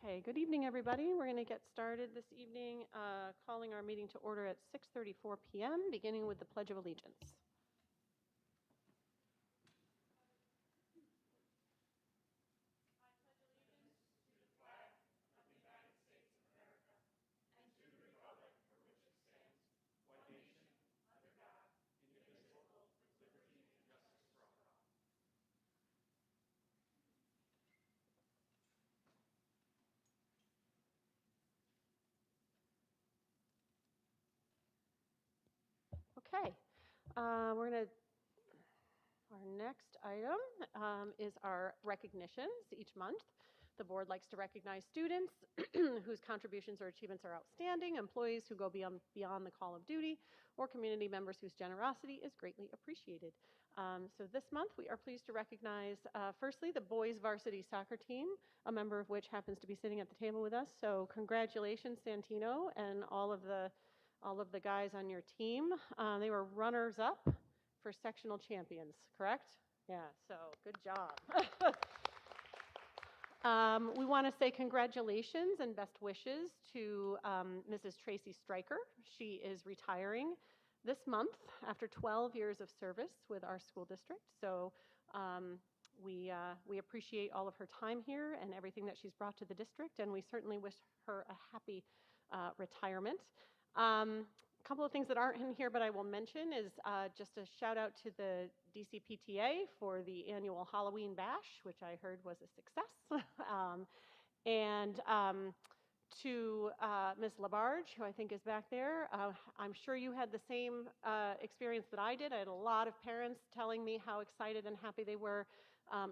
Okay, good evening, everybody. We're going to get started this evening, calling our meeting to order at 6:34 p.m., beginning with the Pledge of Allegiance. Okay, our next item is our recognitions each month. The board likes to recognize students whose contributions or achievements are outstanding, employees who go beyond the call of duty, or community members whose generosity is greatly appreciated. So this month we are pleased to recognize, firstly, the boys varsity soccer team, a member of which happens to be sitting at the table with us. So congratulations, Santino, and all of the guys on your team. They were runners up for sectional champions, correct? Yeah, so good job. We want to say congratulations and best wishes to Mrs. Tracy Stryker. She is retiring this month after 12 years of service with our school district. So we appreciate all of her time here and everything that she's brought to the district, and we certainly wish her a happy retirement. A couple of things that aren't in here, but I will mention is just a shout out to the DCPTA for the annual Halloween bash, which I heard was a success. And to Ms. Labarge, who I think is back there. I'm sure you had the same experience that I did. I had a lot of parents telling me how excited and happy they were,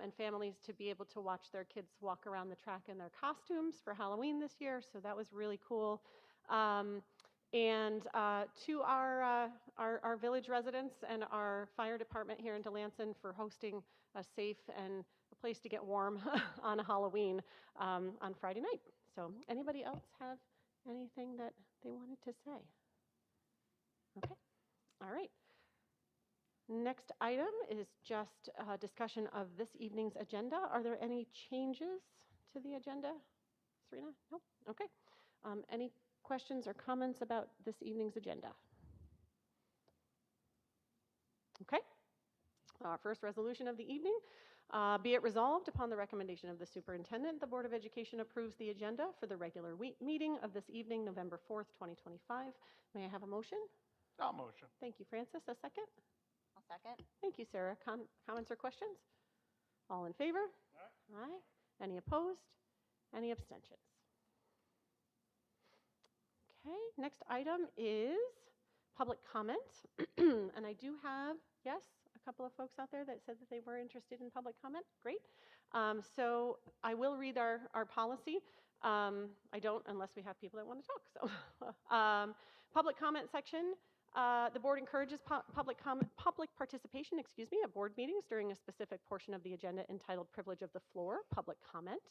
and families to be able to watch their kids walk around the track in their costumes for Halloween this year. So that was really cool. And to our village residents and our fire department here in Delancey for hosting a safe and a place to get warm on Halloween on Friday night. So anybody else have anything that they wanted to say? Okay, all right. Next item is just a discussion of this evening's agenda. Are there any changes to the agenda? Serena? No? Okay. Any questions or comments about this evening's agenda? Okay. Our first resolution of the evening, be it resolved upon the recommendation of the superintendent, the Board of Education approves the agenda for the regular meeting of this evening, November 4th, 2025. May I have a motion? I'll motion. Thank you, Francis. A second? I'll second. Thank you, Sarah. Comments or questions? All in favor? Aye. Aye. Any opposed? Any abstentions? Okay, next item is public comment. And I do have, yes, a couple of folks out there that said that they were interested in public comment. Great. So I will read our policy. I don't unless we have people that want to talk. So public comment section. The board encourages public participation, at board meetings during a specific portion of the agenda entitled Privilege of the Floor, public comment.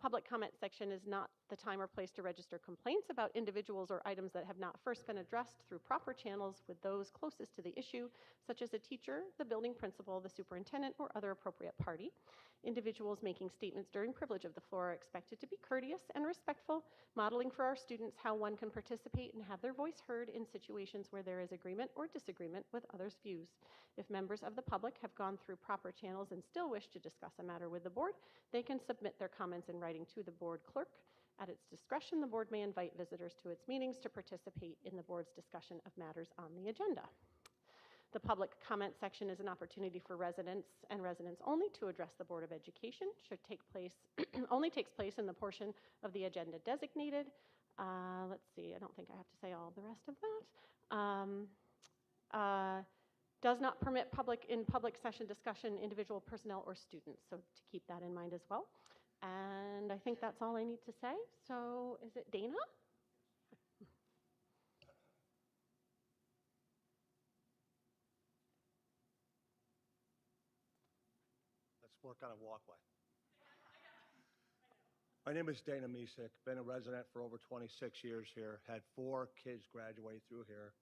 Public comment section is not the time or place to register complaints about individuals or items that have not first been addressed through proper channels with those closest to the issue, such as a teacher, the building principal, the superintendent, or other appropriate party. Individuals making statements during Privilege of the Floor are expected to be courteous and respectful, modeling for our students how one can participate and have their voice heard in situations where there is agreement or disagreement with others' views. If members of the public have gone through proper channels and still wish to discuss a matter with the board, they can submit their comments in writing to the board clerk. At its discretion, the board may invite visitors to its meetings to participate in the board's discussion of matters on the agenda. The public comment section is an opportunity for residents and residents only to address the Board of Education. Should take place, only takes place in the portion of the agenda designated. Let's see, I don't think I have to say all the rest of that. Does not permit public session discussion, individual personnel or students. So to keep that in mind as well. And I think that's all I need to say. So is it Dana? Let's work on a walkway. My name is Dana Misek, been a resident for over 26 years here, had 4 kids graduate through here.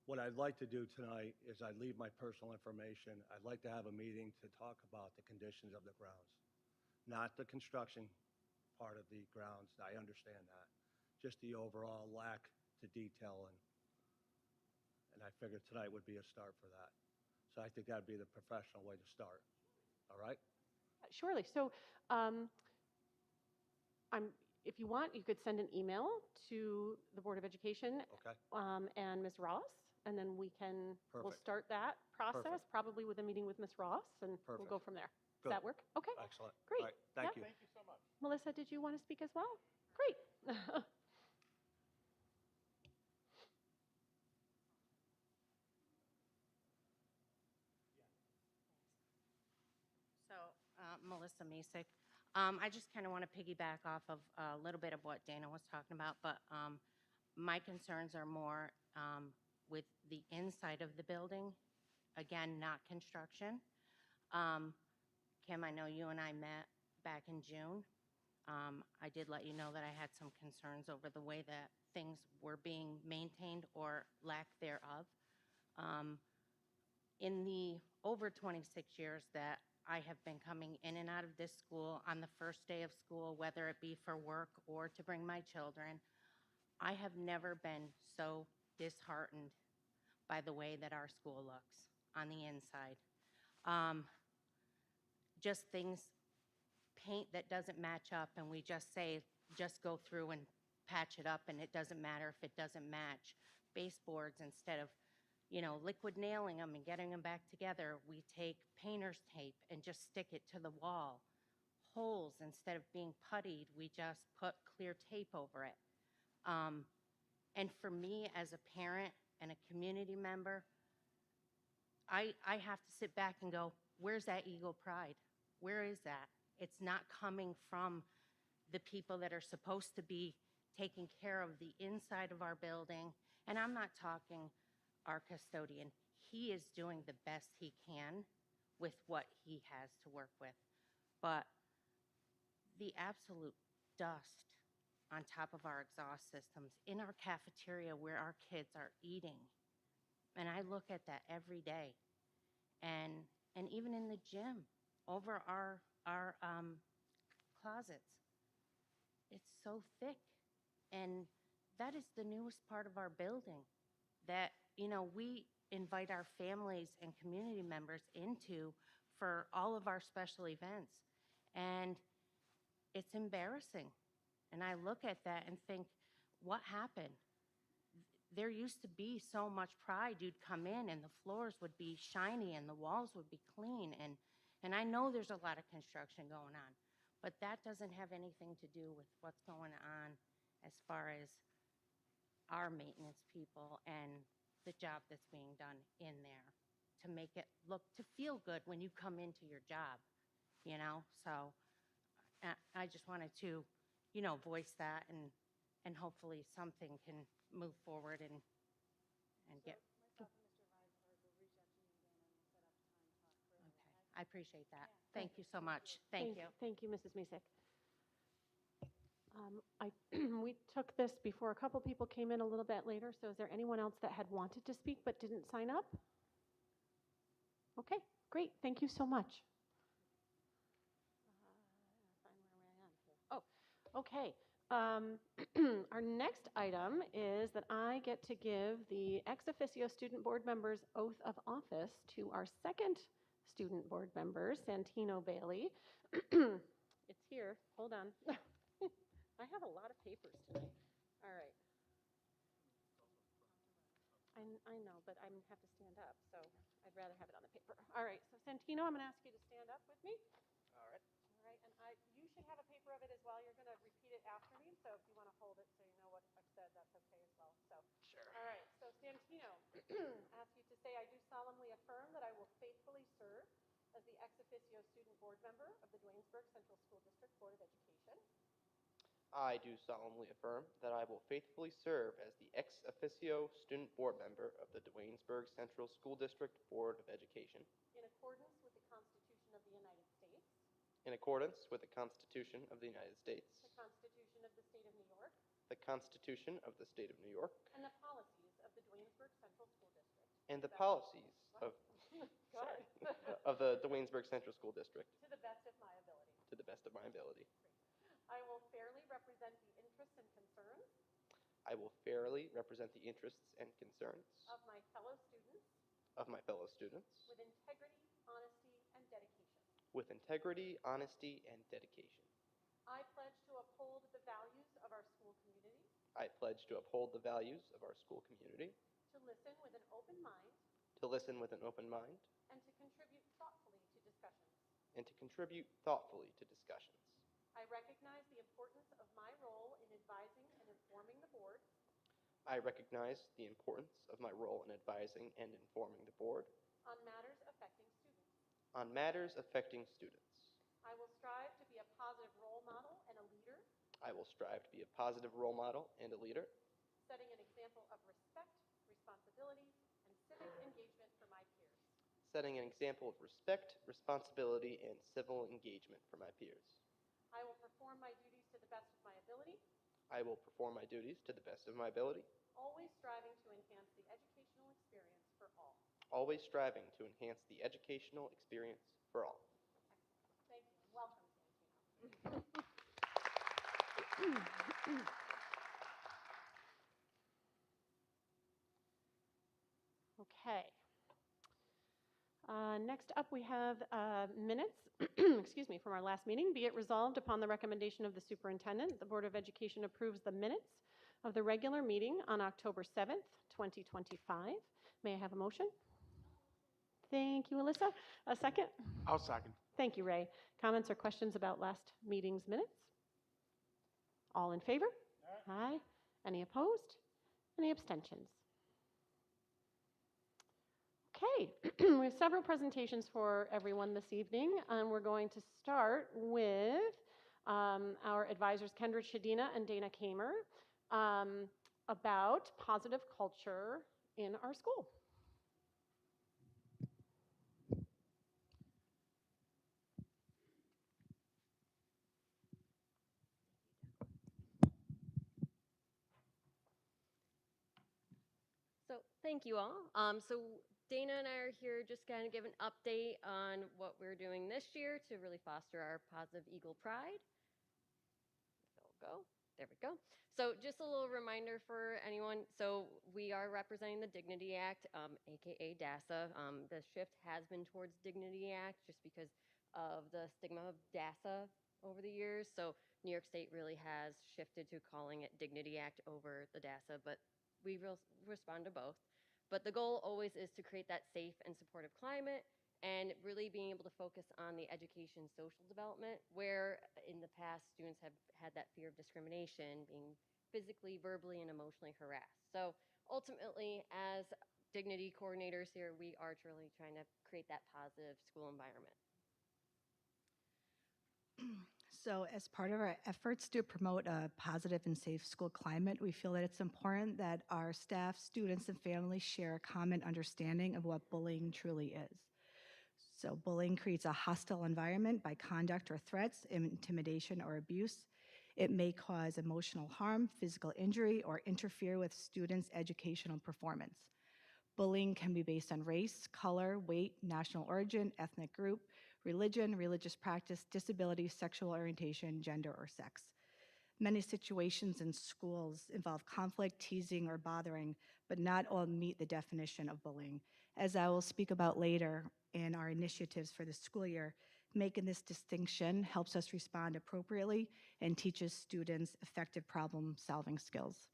What I'd like to do tonight is I'd leave my personal information. I'd like to have a meeting to talk about the conditions of the grounds, not the construction part of the grounds. I understand that. Just the overall lack to detail, and I figured tonight would be a start for that. So I think that'd be the professional way to start. All right? Surely. So, if you want, you could send an email to the Board of Education Okay? and Ms. Ross, and then we'll Perfect. start that process, Perfect. probably with a meeting with Ms. Ross, and we'll Perfect. go from there. Good. Does that work? Okay. Excellent. Great. All right. Thank Yeah. you. Thank you so much. Melissa, did you want to speak as well? Great. So, Melissa Masick, I just kind of want to piggyback off of a little bit of what Dana was talking about, but my concerns are more with the inside of the building. Again, not construction. Kim, I know you and I met back in June. I did let you know that I had some concerns over the way that things were being maintained or lack thereof. In the over 26 years that I have been coming in and out of this school on the first day of school, whether it be for work or to bring my children, I have never been so disheartened by the way that our school looks on the inside. Just things, paint that doesn't match up, and we just say, just go through and patch it up, and it doesn't matter if it doesn't match. Baseboards, instead of liquid nailing them and getting them back together, we take painter's tape and just stick it to the wall. Holes, instead of being puttied, we just put clear tape over it. And for me, as a parent and a community member, I have to sit back and go, where's that Eagle Pride? Where is that? It's not coming from the people that are supposed to be taking care of the inside of our building. And I'm not talking our custodian. He is doing the best he can with what he has to work with. But the absolute dust on top of our exhaust systems in our cafeteria where our kids are eating, and I look at that every day, and even in the gym over our closets, it's so thick. And that is the newest part of our building that we invite our families and community members into for all of our special events. And it's embarrassing. And I look at that and think, what happened? There used to be so much pride. You'd come in and the floors would be shiny and the walls would be clean. And I know there's a lot of construction going on, but that doesn't have anything to do with what's going on as far as our maintenance people and the job that's being done in there to make it look, to feel good when you come into your job, So I just wanted to, voice that, and hopefully something can move forward and get. Myself and Mr. Advisor will reach out to you again and we'll set up time to talk further. Okay, I appreciate that. Yeah. Thank you so much. Thank you. Thank you, Mrs. Masick. We took this before a couple people came in a little bit later, so is there anyone else that had wanted to speak but didn't sign up? Okay, great. Thank you so much. Oh, okay. Our next item is that I get to give the ex officio student board members oath of office to our second student board member, Santino Bailey. It's here. Hold on. I have a lot of papers today. All right. I know, but I have to stand up, so I'd rather have it on the paper. All right, so Santino, I'm going to ask you to stand up with me. All right. All right, and you should have a paper of it as well. You're going to repeat it after me, so if you want to hold it so you know what I've said, that's okay as well. So, Sure. all right, so Santino, ask you to say, I do solemnly affirm that I will faithfully serve as the ex officio student board member of the Duanesburg Central School District Board of Education. I do solemnly affirm that I will faithfully serve as the ex officio student board member of the Duanesburg Central School District Board of Education In accordance with the Constitution of the United States, in accordance with the Constitution of the United States, the Constitution of the State of New York, the Constitution of the State of New York, and the policies of the Duanesburg Central School District. and the policies of Go ahead. of the Duanesburg Central School District To the best of my ability. to the best of my ability. I will fairly represent the interests and concerns I will fairly represent the interests and concerns of my fellow students of my fellow students with integrity, honesty, and dedication. with integrity, honesty, and dedication. I pledge to uphold the values of our school community, I pledge to uphold the values of our school community, to listen with an open mind, to listen with an open mind, and to contribute thoughtfully to discussions. and to contribute thoughtfully to discussions. I recognize the importance of my role in advising and informing the board I recognize the importance of my role in advising and informing the board on matters affecting students. on matters affecting students. I will strive to be a positive role model and a leader, I will strive to be a positive role model and a leader, setting an example of respect, responsibility, and civic engagement for my peers. setting an example of respect, responsibility, and civil engagement for my peers. I will perform my duties to the best of my ability, I will perform my duties to the best of my ability, always striving to enhance the educational experience for all. always striving to enhance the educational experience for all. Excellent. Thank you, and welcome, Santino. Okay. Next up, we have minutes, excuse me, from our last meeting. Be it resolved upon the recommendation of the superintendent, the Board of Education approves the minutes of the regular meeting on October 7th, 2025. May I have a motion? Thank you, Alyssa. A second? I'll second. Thank you, Ray. Comments or questions about last meeting's minutes? All in favor? Aye. Any opposed? Any abstentions? Okay, we have several presentations for everyone this evening, and we're going to start with our advisors, Kendra Shadina and Dana Kamer, about positive culture in our school. So thank you all. So Dana and I are here just kind of give an update on what we're doing this year to really foster our positive Eagle pride. There we go. So just a little reminder for anyone. So we are representing the Dignity Act, AKA DASA. The shift has been towards Dignity Act just because of the stigma of DASA over the years. So New York State really has shifted to calling it Dignity Act over the DASA, but we will respond to both. But the goal always is to create that safe and supportive climate and really being able to focus on the education social development, where in the past students have had that fear of discrimination, being physically, verbally, and emotionally harassed. So ultimately, as dignity coordinators here, we are truly trying to create that positive school environment. So as part of our efforts to promote a positive and safe school climate, we feel that it's important that our staff, students, and families share a common understanding of what bullying truly is. So bullying creates a hostile environment by conduct or threats, intimidation or abuse. It may cause emotional harm, physical injury, or interfere with students' educational performance. Bullying can be based on race, color, weight, national origin, ethnic group, religion, religious practice, disability, sexual orientation, gender, or sex. Many situations in schools involve conflict, teasing, or bothering, but not all meet the definition of bullying. As I will speak about later in our initiatives for the school year, making this distinction helps us respond appropriately and teaches students effective problem-solving skills.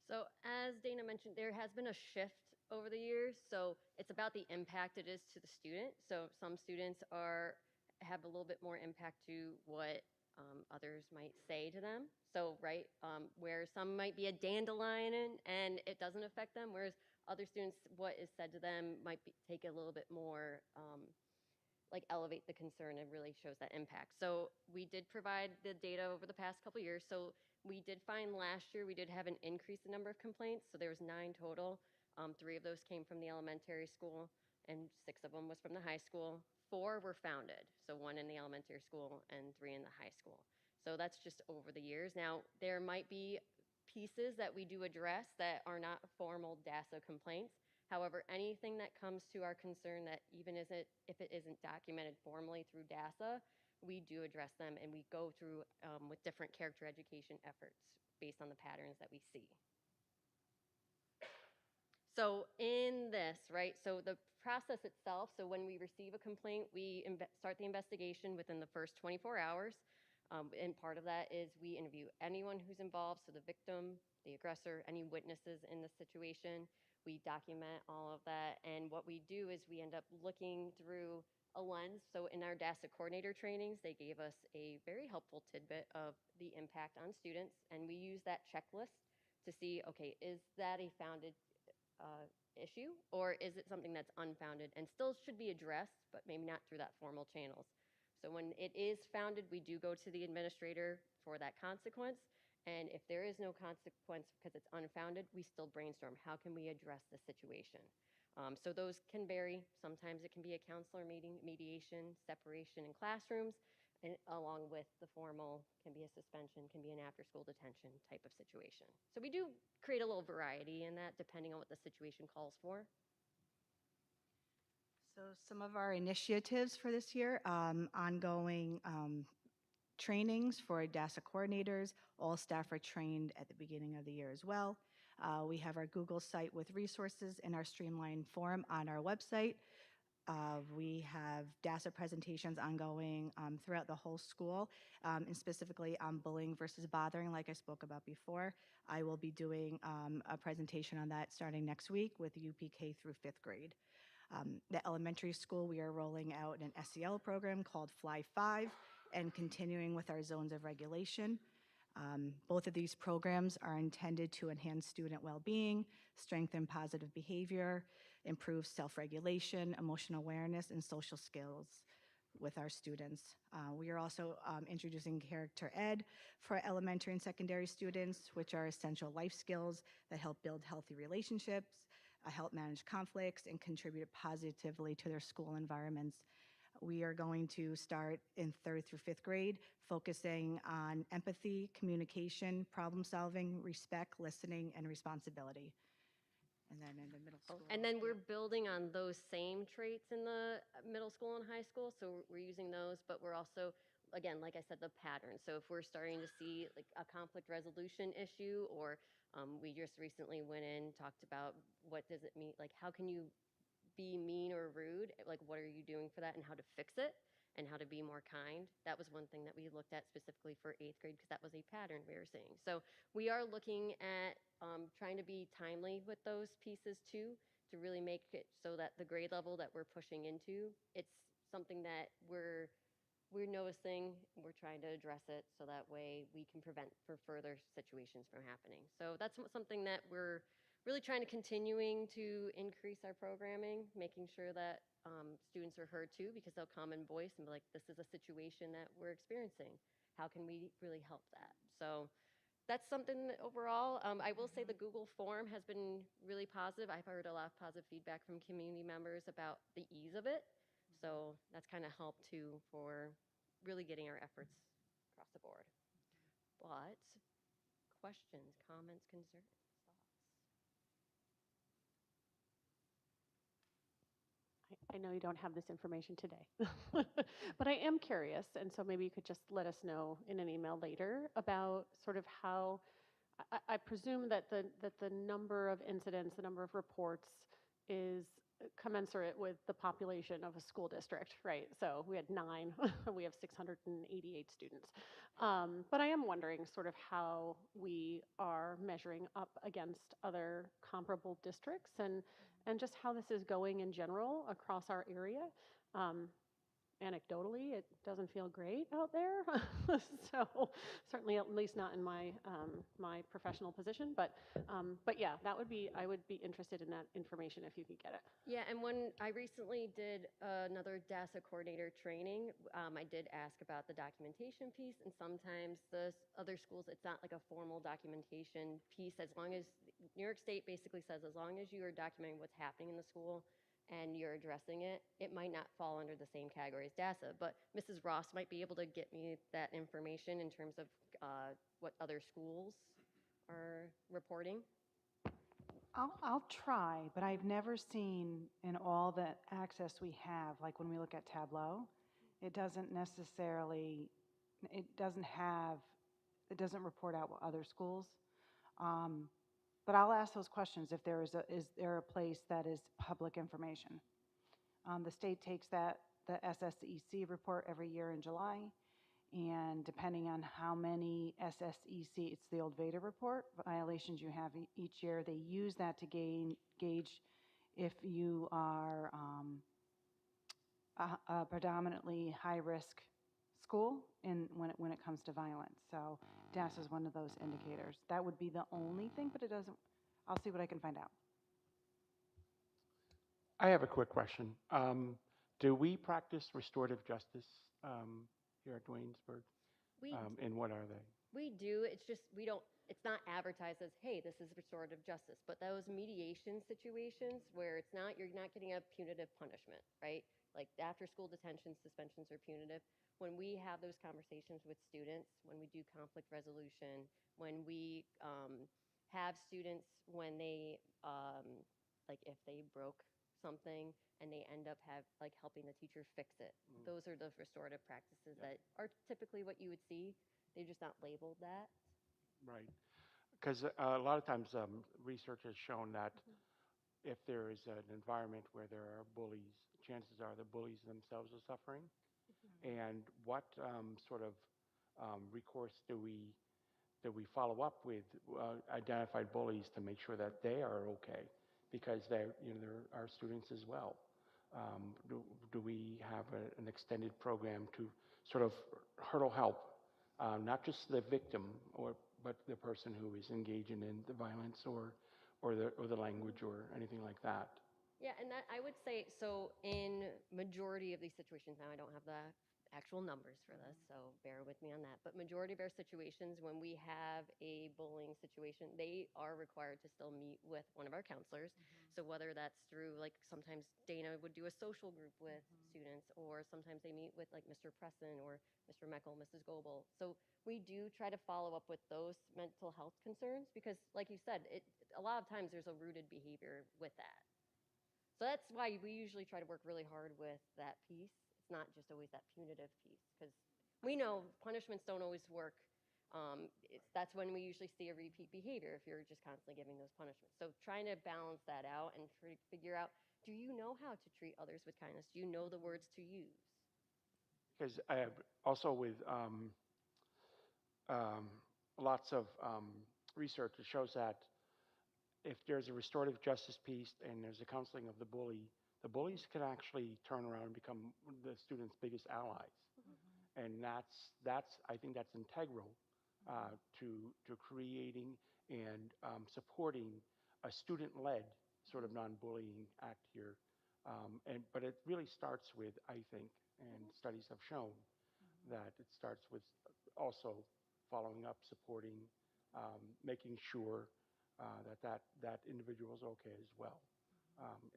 So as Dana mentioned, there has been a shift over the years. So it's about the impact it is to the student. So some students have a little bit more impact to what others might say to them. So where some might be a dandelion and it doesn't affect them, whereas other students, what is said to them might take a little bit more elevate the concern and really shows that impact. So we did provide the data over the past couple years. So we did find last year we did have an increase in number of complaints. So there was 9 total. 3 of those came from the elementary school and 6 of them was from the high school. 4 were founded. So 1 in the elementary school and 3 in the high school. So that's just over the years. Now there might be pieces that we do address that are not formal DASA complaints. However, anything that comes to our concern that even if it isn't documented formally through DASA, we do address them, and we go through with different character education efforts based on the patterns that we see. So in this, right, so the process itself, so when we receive a complaint, we start the investigation within the first 24 hours. And part of that is we interview anyone who's involved, so the victim, the aggressor, any witnesses in the situation. We document all of that. And what we do is we end up looking through a lens. So in our DASA coordinator trainings, they gave us a very helpful tidbit of the impact on students. And we use that checklist to see, okay, is that a founded issue, or is it something that's unfounded and still should be addressed, but maybe not through that formal channels? So when it is founded, we do go to the administrator for that consequence. And if there is no consequence because it's unfounded, we still brainstorm, how can we address the situation? So those can vary. Sometimes it can be a counselor meeting, mediation, separation in classrooms, and along with the formal, can be a suspension, can be an after-school detention type of situation. So we do create a little variety in that depending on what the situation calls for. So some of our initiatives for this year, ongoing trainings for DASA coordinators. All staff are trained at the beginning of the year as well. We have our Google site with resources in our streamlined form on our website. We have DASA presentations ongoing throughout the whole school, and specifically on bullying versus bothering, like I spoke about before. I will be doing a presentation on that starting next week with UPK through 5th grade. The elementary school, we are rolling out an SEL program called Fly 5 and continuing with our zones of regulation. Both of these programs are intended to enhance student well-being, strengthen positive behavior, improve self-regulation, emotional awareness, and social skills with our students. We are also introducing character ed for elementary and secondary students, which are essential life skills that help build healthy relationships, help manage conflicts, and contribute positively to their school environments. We are going to start in 3rd through 5th grade, focusing on empathy, communication, problem solving, respect, listening, and responsibility. And then in the middle school. And then we're building on those same traits in the middle school and high school. So we're using those, but we're also, again, like I said, the pattern. So if we're starting to see like a conflict resolution issue, or we just recently went in, talked about what does it mean, like how can you be mean or rude? Like what are you doing for that, and how to fix it, and how to be more kind. That was one thing that we looked at specifically for 8th grade because that was a pattern we were seeing. So we are looking at trying to be timely with those pieces too, to really make it so that the grade level that we're pushing into, it's something that we're noticing, we're trying to address it so that way we can prevent for further situations from happening. So that's something that we're really trying to continuing to increase our programming, making sure that students are heard too, because they'll come and voice and be like, this is a situation that we're experiencing. How can we really help that? So that's something that overall, I will say the Google form has been really positive. I've heard a lot of positive feedback from community members about the ease of it. So that's kind of helped too for really getting our efforts across the board. But questions, comments, concerns, thoughts? I know you don't have this information today, but I am curious, and so maybe you could just let us know in an email later about sort of how, I presume that the number of incidents, the number of reports is commensurate with the population of a school district, right? So we had 9, we have 688 students. But I am wondering sort of how we are measuring up against other comparable districts, and just how this is going in general across our area. Anecdotally, it doesn't feel great out there. So certainly, at least not in my my professional position. But yeah, I would be interested in that information if you could get it. Yeah, and when I recently did another DASA coordinator training, I did ask about the documentation piece, and sometimes the other schools, it's not like a formal documentation piece. As long as New York State basically says, as long as you are documenting what's happening in the school and you're addressing it, it might not fall under the same category as DASA. But Mrs. Ross might be able to get me that information in terms of what other schools are reporting. I'll try, but I've never seen in all the access we have, like when we look at Tableau, It doesn't necessarily, it doesn't have, it doesn't report out what other schools. But I'll ask those questions if there is there a place that is public information? The state takes the SSEC report every year in July, and depending on how many SSEC, it's the old VEDA report, violations you have each year, they use that to gauge if you are a predominantly high-risk school when it comes to violence. So DAS is one of those indicators. That would be the only thing, but it doesn't, I'll see what I can find out. I have a quick question. Do we practice restorative justice here at Duanesburg? We And what are they? We do. It's just we don't. It's not advertised as, hey, this is restorative justice. But those mediation situations where you're not getting a punitive punishment, right? Like after school detention, suspensions are punitive. When we have those conversations with students, when we do conflict resolution, when we have students when they like if they broke something and they end up helping the teacher fix it. Those are those restorative practices that are typically what you would see. They're just not labeled that. Right. Because a lot of times research has shown that if there is an environment where there are bullies, chances are the bullies themselves are suffering. And what sort of recourse do we follow up with identified bullies to make sure that they are okay? Because they're our students as well. Do we have an extended program to sort of hurdle help, not just the victim but the person who is engaging in the violence or the language or anything like that? Yeah, and that I would say so in majority of these situations. Now I don't have the actual numbers for this, so bear with me on that. But majority of our situations, when we have a bullying situation, they are required to still meet with one of our counselors. So whether that's through like sometimes Dana would do a social group with students, or sometimes they meet with like Mr. Presson or Mr. Meckel, Mrs. Goebel. So we do try to follow up with those mental health concerns because, like you said, a lot of times there's a rooted behavior with that. So that's why we usually try to work really hard with that piece. It's not just always that punitive piece because we know punishments don't always work. That's when we usually see a repeat behavior if you're just constantly giving those punishments. So trying to balance that out and figure out, do you know how to treat others with kindness? Do you know the words to use? Because also with lots of research that shows that if there's a restorative justice piece and there's a counseling of the bullies can actually turn around and become the student's biggest allies. And that's I think that's integral to creating and supporting a student-led sort of non-bullying act here. But it really starts with, I think, and studies have shown that it starts with also following up, supporting, making sure that individual is okay as well.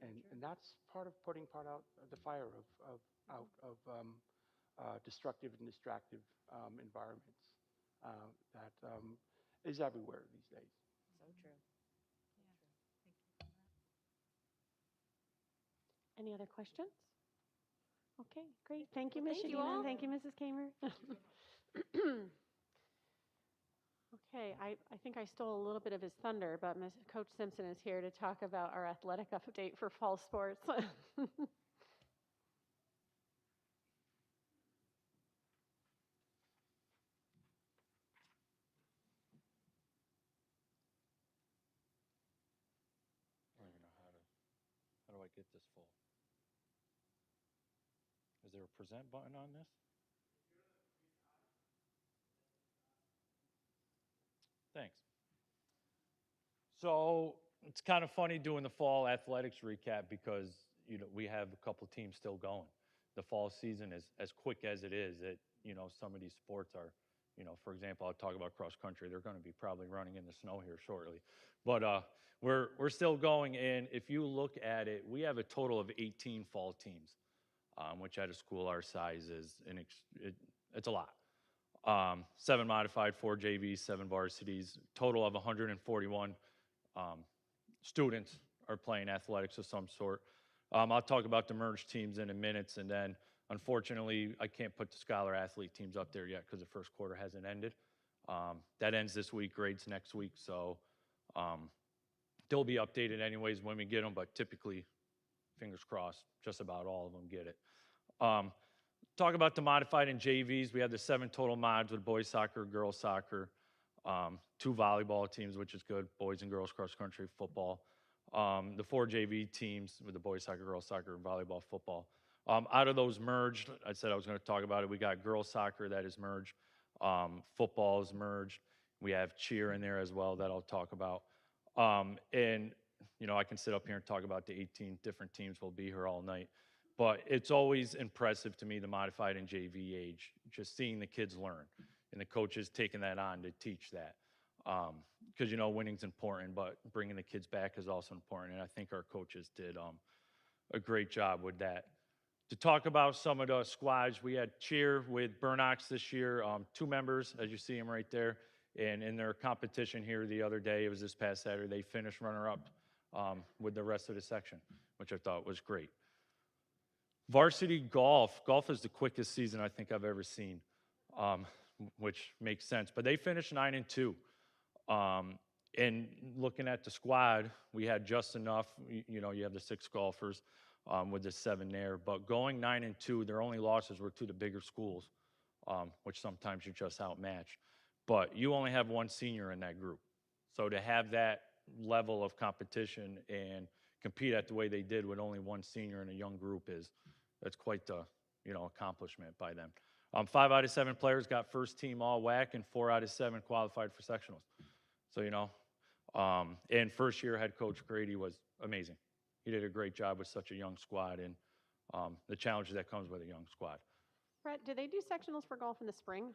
And that's part of putting out the fire of destructive and distractive environments that is everywhere these days. So true. Any other questions? Okay, great. Thank you, Well, Ms. thank you Shadina. all. Thank you, Mrs. Kamer. Okay, I think I stole a little bit of his thunder, but Coach Simpson is here to talk about our athletic update for fall sports. I don't even know how do I get this full? Is there a present button on this? Thanks. So it's kind of funny doing the fall athletics recap because we have a couple teams still going. The fall season is as quick as it is. Some of these sports are, for example, I'll talk about cross country. They're going to be probably running in the snow here shortly, but we're still going. And if you look at it, we have a total of 18 fall teams, which at a school our size is it's a lot. 7 modified, 4 JVs, 7 varsities, total of 141 students are playing athletics of some sort. I'll talk about the merged teams in a minute, and then Unfortunately, I can't put the scholar athlete teams up there yet because the first quarter hasn't ended. That ends this week, grades next week, so they'll be updated anyways when we get them, but typically, fingers crossed, just about all of them get it. Talk about the modified and JVs. We had the 7 total mods with boys soccer, girls soccer, 2 volleyball teams, which is good, boys and girls cross country, football. The 4 JV teams with the boys soccer, girls soccer, and volleyball, football. Out of those merged, I said I was going to talk about it. We got girls soccer that is merged, football is merged. We have cheer in there as well that I'll talk about. And you know, I can sit up here and talk about the 18 different teams. We'll be here all night. But it's always impressive to me, the modified and JV age, just seeing the kids learn and the coaches taking that on to teach that. Because, you know, winning's important, but bringing the kids back is also important. And I think our coaches did a great job with that. To talk about some of the squads, we had cheer with Burnox this year, 2 members, as you see them right there. And in their competition here the other day, it was this past Saturday, they finished runner-up with the rest of the section, which I thought was great. Varsity golf is the quickest season I think I've ever seen, which makes sense. But they finished 9-2. And looking at the squad, we had just enough. You know, you have the 6 golfers with the 7 there. But going 9-2, their only losses were to the bigger schools, which sometimes you just outmatch. But you only have 1 senior in that group. So to have that level of competition and compete at the way they did with only 1 senior in a young group that's quite the, you know, accomplishment by them. 5 out of 7 players got first team all WAC, and 4 out of 7 qualified for sectionals. So, you know, and first year head coach Grady was amazing. He did a great job with such a young squad and the challenges that comes with a young squad. Brett, do they do sectionals for golf in the spring?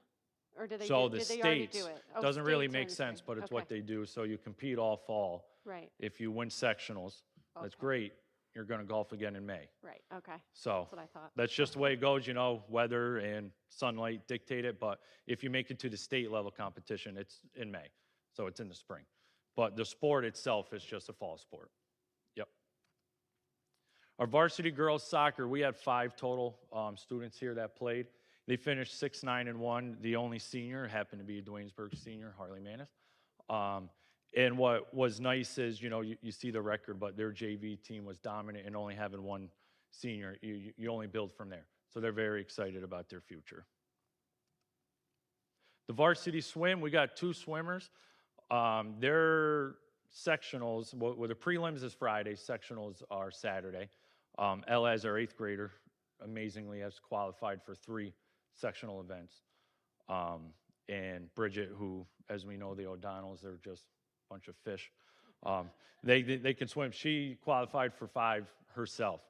Or do they, So did the they already do states it? Oh, doesn't really states are in make the sense, spring. but it's Okay. what they do. So you compete all fall. Right, If you win sectionals, that's Okay. great. You're going to golf again in May. right, okay. So That's what I thought. that's just the way it goes, you know, weather and sunlight dictate it. But if you make it to the state level competition, it's in May. So it's in the spring. But the sport itself is just a fall sport. Yep. Our varsity girls soccer, we had 5 total students here that played. They finished 6-9-1. The only senior happened to be a Duanesburg senior, Harley Manis. And what was nice is, you know, you see the record, but their JV team was dominant, and only having 1 senior, you only build from there. So they're very excited about their future. The varsity swim, we got 2 swimmers. Their sectionals, well, the prelims is Friday, sectionals are Saturday. Ella, as our 8th grader, amazingly has qualified for 3 sectional events. And Bridget, who, as we know, the O'Donnells, they're just a bunch of fish. They can swim. She qualified for 5 herself.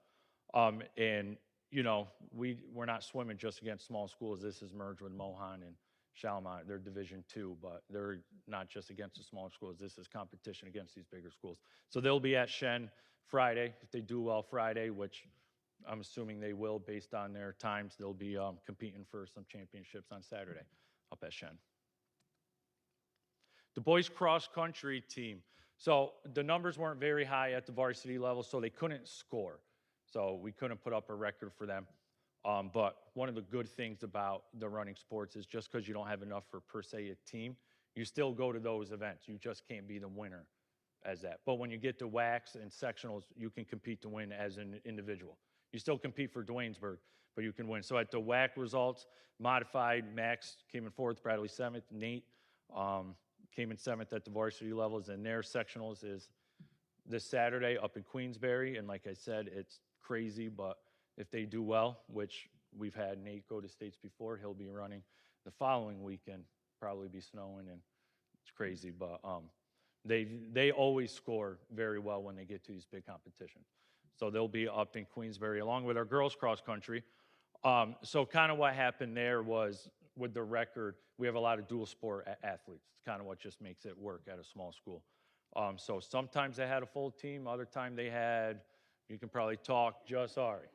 And, you know, we're not swimming just against small schools. This is merged with Mohan and Shalimar. They're Division II, but they're not just against the smaller schools. This is competition against these bigger schools. So they'll be at Shen Friday. If they do well Friday, which I'm assuming they will based on their times, they'll be competing for some championships on Saturday up at Shen. The boys cross country team. So the numbers weren't very high at the varsity level, so they couldn't score. So we couldn't put up a record for them. But one of the good things about the running sports is just because you don't have enough for per se a team, you still go to those events. You just can't be the winner as that. But when you get to WACs and sectionals, you can compete to win as an individual. You still compete for Duanesburg, but you can win. So at the WAC results, modified, Max came in 4th, Bradley 7th, Nate came in 7th at the varsity levels, and their sectionals is this Saturday up in Queensbury. And like I said, it's crazy, but if they do well, which we've had Nate go to states before, he'll be running the following weekend, probably be snowing, and it's crazy, but they always score very well when they get to these big competitions. So they'll be up in Queensbury along with our girls cross country. So kind of what happened there was with the record, we have a lot of dual sport athletes. It's kind of what just makes it work at a small school. So sometimes they had a full team, other time they had, you can probably talk, just Ari.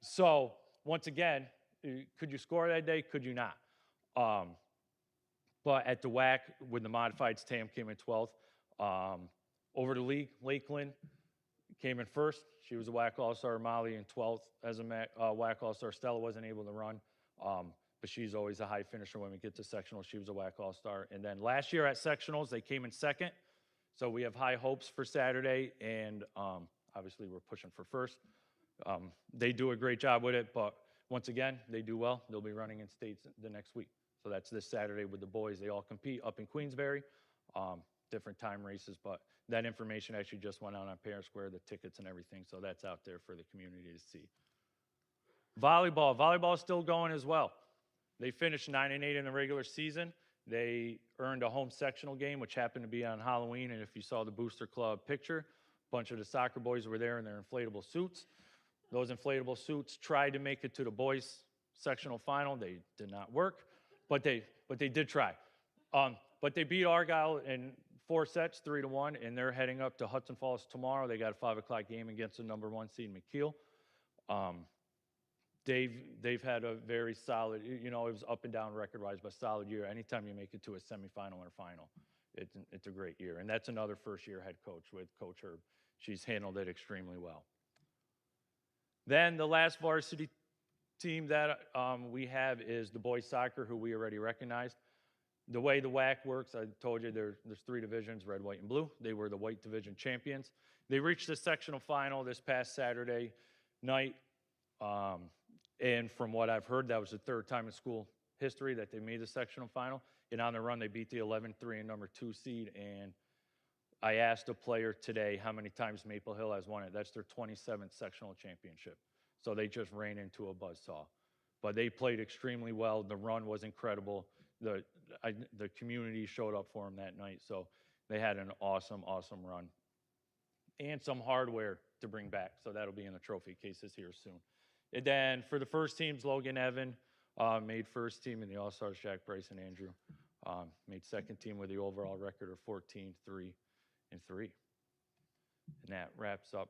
So once again, could you score that day? Could you not? But at the WAC, with the modifieds, Tam came in 12th. Over the league, Lakeland came in first. She was a WAC All-Star. Molly in 12th as a WAC All-Star. Stella wasn't able to run, but she's always a high finisher when we get to sectionals. She was a WAC All-Star. And then last year at sectionals, they came in second. So we have high hopes for Saturday, and obviously we're pushing for first. They do a great job with it, but once again, they do well. They'll be running in states the next week. So that's this Saturday with the boys. They all compete up in Queensbury, different time races, but that information actually just went out on Parent Square, the tickets and everything, so that's out there for the community to see. Volleyball is still going as well. They finished 9-8 in the regular season. They earned a home sectional game, which happened to be on Halloween, and if you saw the Booster Club picture, a bunch of the soccer boys were there in their inflatable suits. Those inflatable suits tried to make it to the boys' sectional final. They did not work, but they did try. But they beat Argyle in 4 sets, 3-1, and they're heading up to Hudson Falls tomorrow. They got a 5 o'clock game against the #1 seed McKeel. They've had a very solid, it was up and down record-wise, but solid year. Anytime you make it to a semifinal or final, it's a great year. And that's another first-year head coach with Coach Herb. She's handled it extremely well. Then the last varsity team that we have is the boys soccer, who we already recognized. The way the WAC works, I told you there's 3 divisions, red, white, and blue. They were the white division champions. They reached the sectional final this past Saturday night. And from what I've heard, that was the 3rd time in school history that they made the sectional final. And on the run, they beat the 11-3 and #2 seed. And I asked a player today how many times Maple Hill has won it. That's their 27th sectional championship. So they just ran into a buzzsaw. But they played extremely well. The run was incredible. The community showed up for them that night. So they had an awesome, awesome run. And some hardware to bring back. So that'll be in the trophy cases here soon. And then for the first teams, Logan Evan made first team in the All-Stars, Jack, Bryce, and Andrew. Made second team with the overall record of 14-3-3. And that wraps up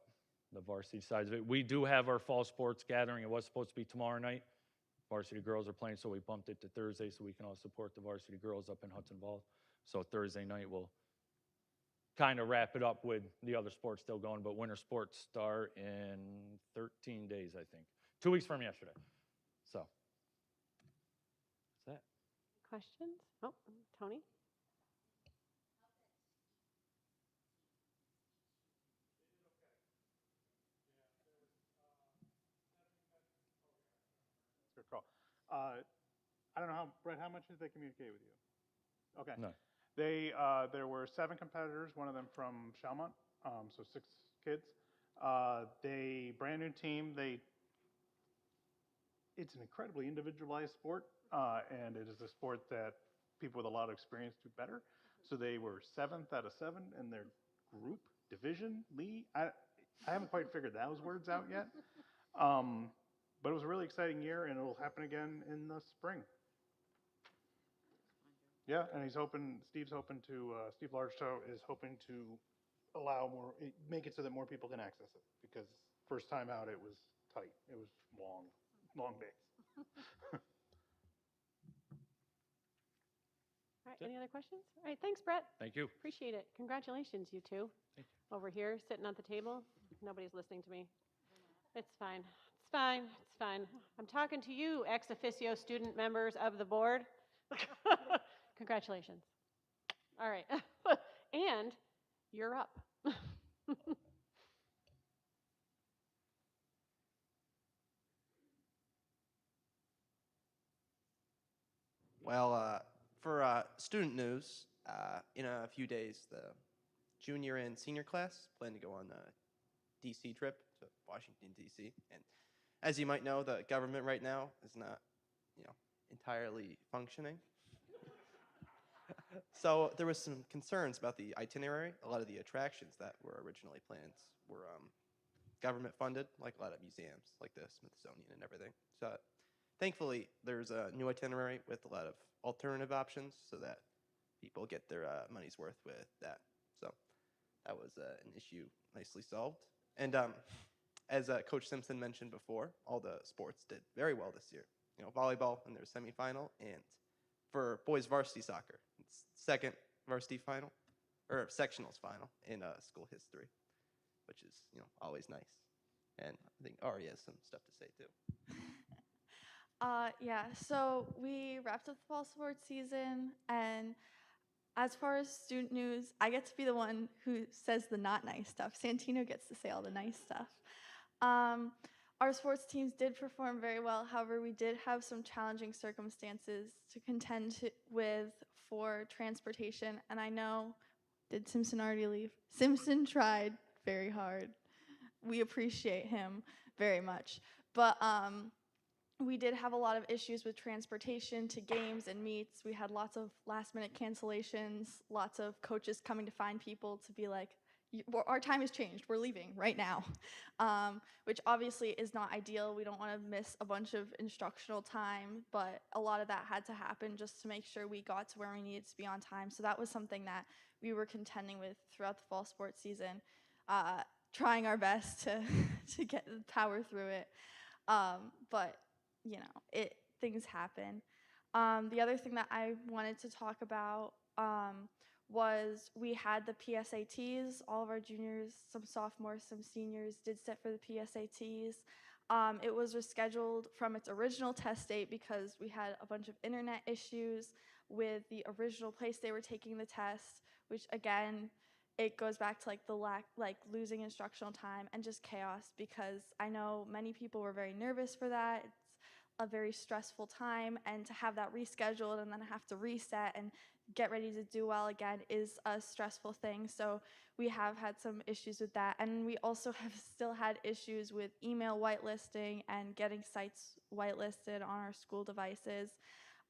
the varsity side of it. We do have our fall sports gathering. It was supposed to be tomorrow night. Varsity girls are playing, so we bumped it to Thursday so we can all support the varsity girls up in Hudson Falls. So Thursday night we'll kind of wrap it up with the other sports still going, but winter sports start in 13 days, I think. 2 weeks from yesterday. So that's that. Questions? Oh, Tony? Good call. I don't know Brett, how much did they communicate with you? Okay. No. There were 7 competitors, one of them from Chalmont, so 6 kids. Brand new team. It's an incredibly individualized sport, and it is a sport that people with a lot of experience do better. So they were 7th out of 7 in their group, division, league. I haven't quite figured those words out yet. But it was a really exciting year, and it'll happen again in the spring. Yeah, and Steve Largetoe is hoping to make it so that more people can access it, because first time out it was tight. It was long days. All right, any other questions? All right, thanks, Brett. Thank you. Appreciate it. Congratulations, you two. Thank you. Over here, sitting at the table. Nobody's listening to me. It's fine. It's fine. It's fine. I'm talking to you, ex officio student members of the board. Congratulations. All right. And you're up. Well, for student news, in a few days, the junior and senior class plan to go on a DC trip to Washington, DC. And as you might know, the government right now is not, entirely functioning. So there was some concerns about the itinerary. A lot of the attractions that were originally planned were government funded, like a lot of museums, like the Smithsonian and everything. So thankfully, there's a new itinerary with a lot of alternative options so that people get their money's worth with that. So that was an issue nicely solved. And as Coach Simpson mentioned before, all the sports did very well this year. Volleyball in their semifinal, and for boys varsity soccer, it's second varsity final, or sectionals final in school history. which is always nice. And I think Ari has some stuff to say too. Yeah, so we wrapped up the fall sports season, and as far as student news, I get to be the one who says the not nice stuff. Santino gets to say all the nice stuff. Our sports teams did perform very well. However, we did have some challenging circumstances to contend with for transportation. And I know, did Simpson already leave? Simpson tried very hard. We appreciate him very much. But we did have a lot of issues with transportation to games and meets. We had lots of last minute cancellations, lots of coaches coming to find people to be like, our time has changed, we're leaving right now, which obviously is not ideal. We don't want to miss a bunch of instructional time, but a lot of that had to happen just to make sure we got to where we needed to be on time. So that was something that we were contending with throughout the fall sports season, trying our best to get power through it. But things happen. The other thing that I wanted to talk about was we had the PSATs. All of our juniors, some sophomores, some seniors did sit for the PSATs. It was rescheduled from its original test date because we had a bunch of internet issues with the original place they were taking the test, which again, it goes back to losing instructional time and just chaos, because I know many people were very nervous for that. It's a very stressful time, and to have that rescheduled and then have to reset and get ready to do well again is a stressful thing. So we have had some issues with that, and we also have still had issues with email whitelisting and getting sites whitelisted on our school devices.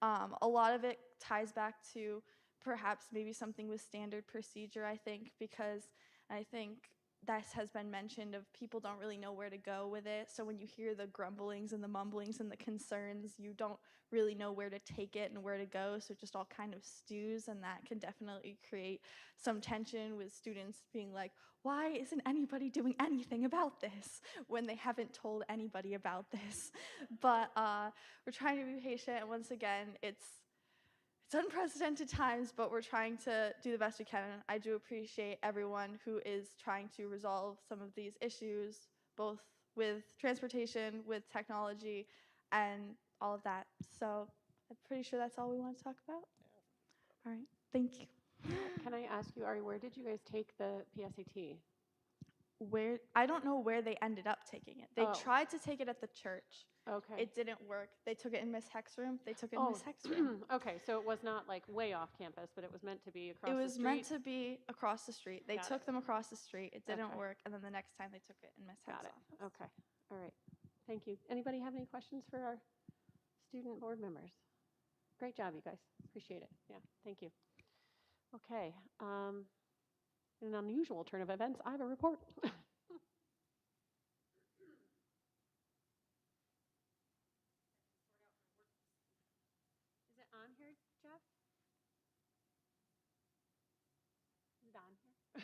A lot of it ties back to perhaps maybe something with standard procedure, I think, because I think that has been mentioned of people don't really know where to go with it. So when you hear the grumblings and the mumblings and the concerns, you don't really know where to take it and where to go. So it just all kind of stews, and that can definitely create some tension with students being like, why isn't anybody doing anything about this when they haven't told anybody about this? But we're trying to be patient, and once again, it's unprecedented times, but we're trying to do the best we can. And I do appreciate everyone who is trying to resolve some of these issues, both with transportation, with technology, and all of that. So I'm pretty sure that's all we want to talk about. All right, thank you. Can I ask you, Ari, where did you guys take the PSAT? I don't know where they ended up taking it. They Oh. tried to take it at the church. Okay. It didn't work. They took it in Miss Heck's room. They took it in Miss Heck's room. Okay, so it was not like way off campus, but it was meant to be across It the was street? meant to be across the street. They Got took it. them across the street. It didn't Okay. work, and then the next time they took it in Miss Heck's Got it. office. Okay. All right. Thank you. Anybody have any questions for our student board members? Great job, you guys. Appreciate it. Yeah, thank you. Okay. In an unusual turn of events, I have a report. Is it on here, Jeff? Is it on here?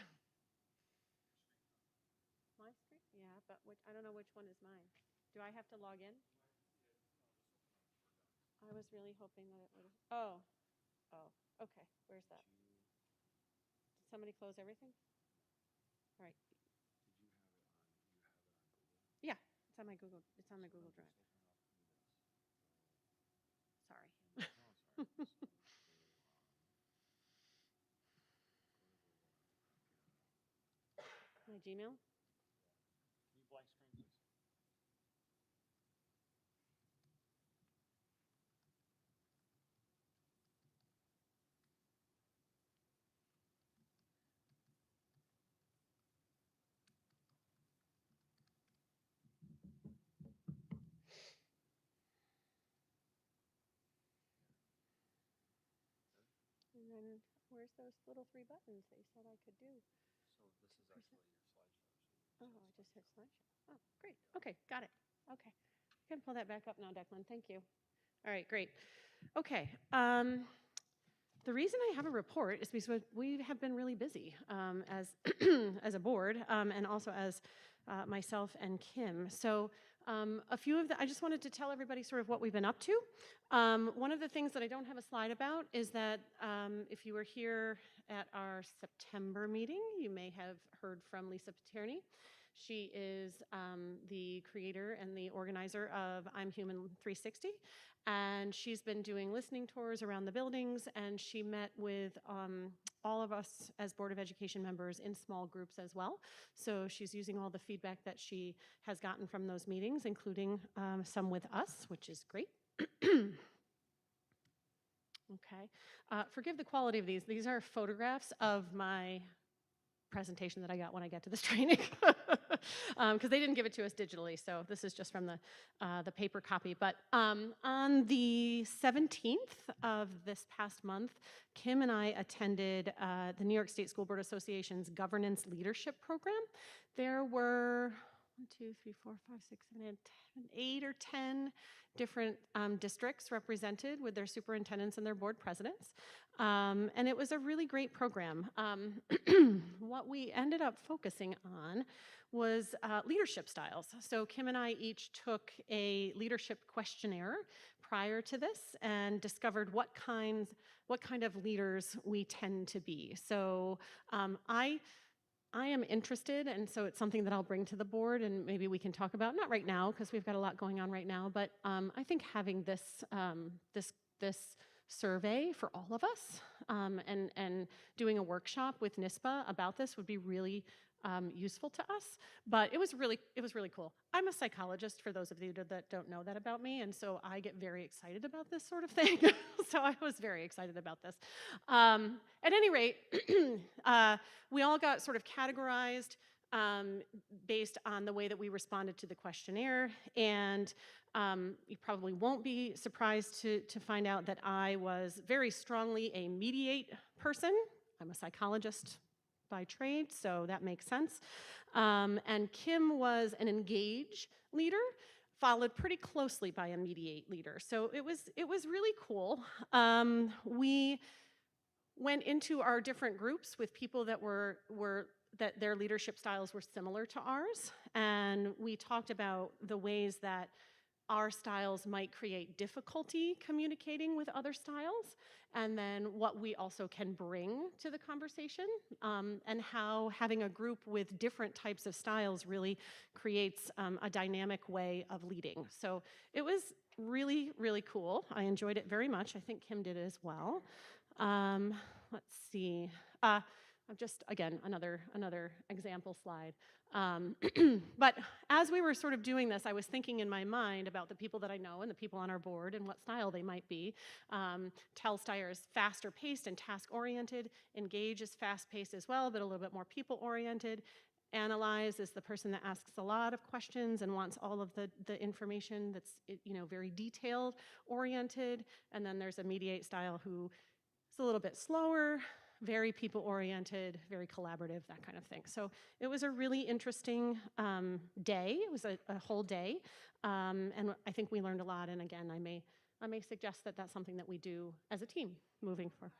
My screen? Yeah, but I don't know which one is mine. Do I have to log in? I was really hoping that it would. Oh, okay. Where's that? Did somebody close everything? All right. Yeah, it's on my Google. It's on the Google Drive. Sorry. My Gmail? And then where's those little three buttons they said I could do? So this is actually your slideshow. Oh, I just hit slideshow. Oh, great. Okay, got it. Okay. You can pull that back up now, Declan. Thank you. All right, great. Okay. The reason I have a report is because we have been really busy as as a board, and also as myself and Kim. So a few of the, I just wanted to tell everybody sort of what we've been up to. One of the things that I don't have a slide about is that if you were here at our September meeting, you may have heard from Lisa Paterni. She is the creator and the organizer of I'm Human 360, and she's been doing listening tours around the buildings, and she met with all of us as Board of Education members in small groups as well. So she's using all the feedback that she has gotten from those meetings, including some with us, which is great. Okay. Forgive the quality of these. These are photographs of my presentation that I got when I got to this training, because they didn't give it to us digitally, so this is just from the paper copy. But on the 17th of this past month, Kim and I attended the New York State School Board Association's Governance Leadership Program. There were 1, 2, 3, 4, 5, 6, 7, 8 or 10 different districts represented with their superintendents and their board presidents. And it was a really great program. What we ended up focusing on was leadership styles. So Kim and I each took a leadership questionnaire prior to this and discovered what kind of leaders we tend to be. So I am interested, and so it's something that I'll bring to the board, and maybe we can talk about, not right now, because we've got a lot going on right now, but I think having this survey for all of us and doing a workshop with NISPA about this would be really useful to us. But it was really cool. I'm a psychologist, for those of you that don't know that about me, and so I get very excited about this sort of thing. So I was very excited about this. At any rate, we all got sort of categorized based on the way that we responded to the questionnaire, and you probably won't be surprised to find out that I was very strongly a mediate person. I'm a psychologist by trade, so that makes sense. And Kim was an engage leader, followed pretty closely by a mediate leader. So it was really cool. We went into our different groups with people that that their leadership styles were similar to ours, and we talked about the ways that our styles might create difficulty communicating with other styles, and then what we also can bring to the conversation, and how having a group with different types of styles really creates a dynamic way of leading. So it was really, really cool. I enjoyed it very much. I think Kim did as well. Let's see. Just, again, another example slide. But as we were sort of doing this, I was thinking in my mind about the people that I know and the people on our board and what style they might be. Telstire is faster paced and task oriented. Engage is fast paced as well, but a little bit more people oriented. Analyze is the person that asks a lot of questions and wants all of the information that's very detailed oriented. And then there's a mediate style who is a little bit slower, very people-oriented, very collaborative, that kind of thing. So it was a really interesting day. It was a whole day, and I think we learned a lot. And again, I may suggest that that's something that we do as a team moving forward.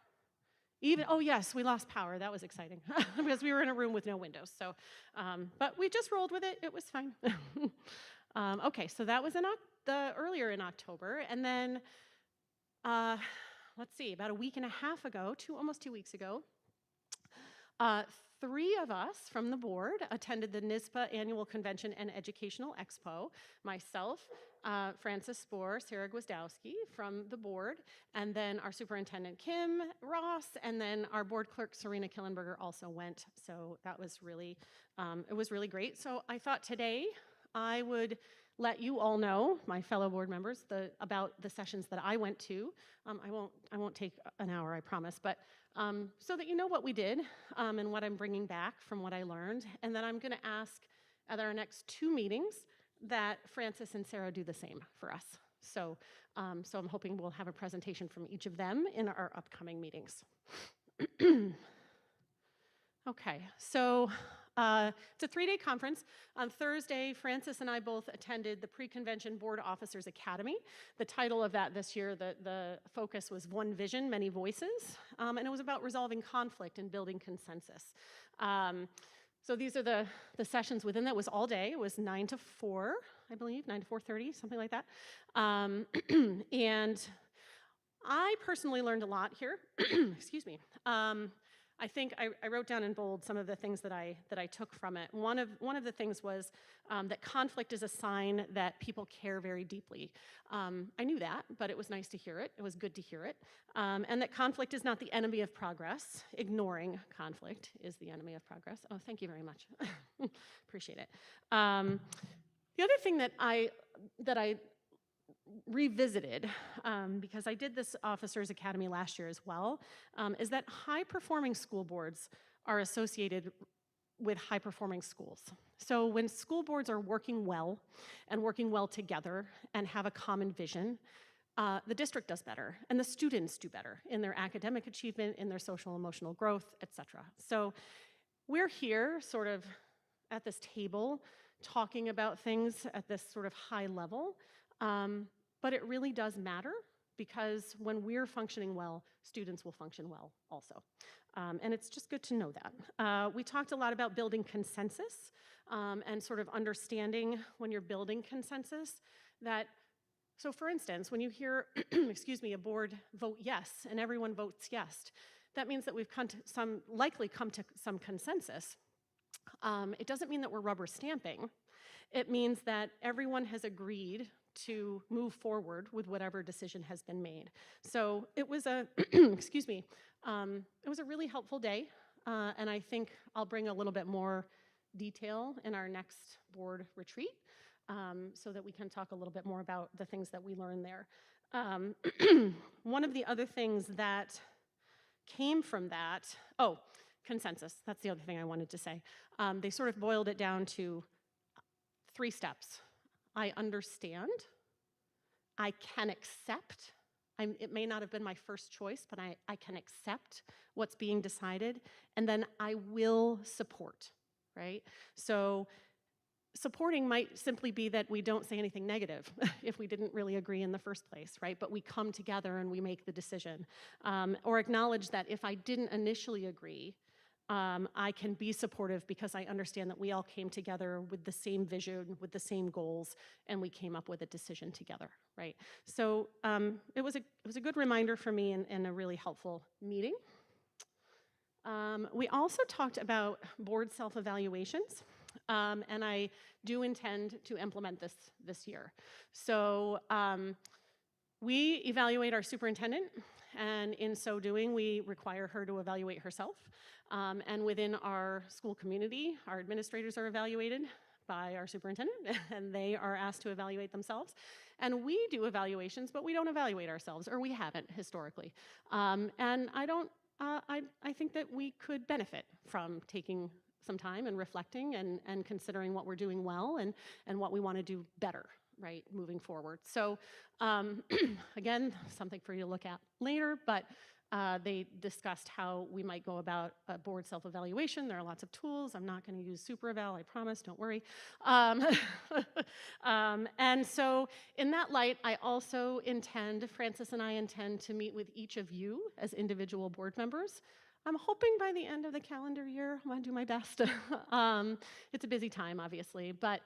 Oh yes, we lost power. That was exciting because we were in a room with no windows. So, but we just rolled with it. It was fine. Okay, so that was earlier in October, and then. Let's see, about a week and a half ago, almost 2 weeks ago, 3 of us from the board attended the NISPA Annual Convention and Educational Expo. Myself, Frances Spohr, Sarah Gwizdowski from the board, and then our superintendent, Kim Ross, and then our board clerk, Serena Killenberger, also went. So that was really, it was really great. So I thought today I would let you all know, my fellow board members, about the sessions that I went to. I won't take an hour, I promise, but so that you know what we did and what I'm bringing back from what I learned. And then I'm going to ask at our next 2 meetings that Frances and Sarah do the same for us. So, so I'm hoping we'll have a presentation from each of them in our upcoming meetings. Okay, so it's a 3-day conference. On Thursday, Frances and I both attended the Pre-Convention Board Officers Academy. The title of that this year, the focus was One Vision, Many Voices, and it was about resolving conflict and building consensus. So these are the sessions within that. It was all day. It was 9 to 4, I believe, 9 to 4:30, something like that. And I personally learned a lot here. Excuse me. I think I wrote down in bold some of the things that I took from it. One of the things was that conflict is a sign that people care very deeply. I knew that, but it was nice to hear it. It was good to hear it. And that conflict is not the enemy of progress. Ignoring conflict is the enemy of progress. Oh, thank you very much. Appreciate it. The other thing that I revisited, because I did this Officers Academy last year as well, is that high-performing school boards are associated with high-performing schools. So when school boards are working well and working well together and have a common vision, the district does better and the students do better in their academic achievement, in their social emotional growth, et cetera. So we're here sort of at this table talking about things at this sort of high level. But it really does matter because when we're functioning well, students will function well also. And it's just good to know that. We talked a lot about building consensus and sort of understanding when you're building consensus that, so for instance, when you hear, excuse me, a board vote yes and everyone votes yes, that means that we've likely come to some consensus. It doesn't mean that we're rubber stamping. It means that everyone has agreed to move forward with whatever decision has been made. So it was a, excuse me, it was a really helpful day, and I think I'll bring a little bit more detail in our next board retreat so that we can talk a little bit more about the things that we learned there. One of the other things that came from that, consensus, that's the other thing I wanted to say. They sort of boiled it down to 3 steps. I understand, I can accept, it may not have been my first choice, but I can accept what's being decided, and then I will support, right? So supporting might simply be that we don't say anything negative if we didn't really agree in the first place, right? But we come together and we make the decision. Or acknowledge that if I didn't initially agree, I can be supportive because I understand that we all came together with the same vision, with the same goals, and we came up with a decision together, right? So it was a good reminder for me and a really helpful meeting. We also talked about board self-evaluations, and I do intend to implement this year. So we evaluate our superintendent, and in so doing, we require her to evaluate herself. And within our school community, our administrators are evaluated by our superintendent, and they are asked to evaluate themselves. And we do evaluations, but we don't evaluate ourselves, or we haven't historically. And I think that we could benefit from taking some time and reflecting and considering what we're doing well and what we want to do better, right, moving forward. So again, something for you to look at later, but they discussed how we might go about a board self-evaluation. There are lots of tools. I'm not going to use SuperEval, I promise, don't worry. And so in that light, I also intend, Francis and I intend to meet with each of you as individual board members. I'm hoping by the end of the calendar year, I'm going to do my best. It's a busy time, obviously, but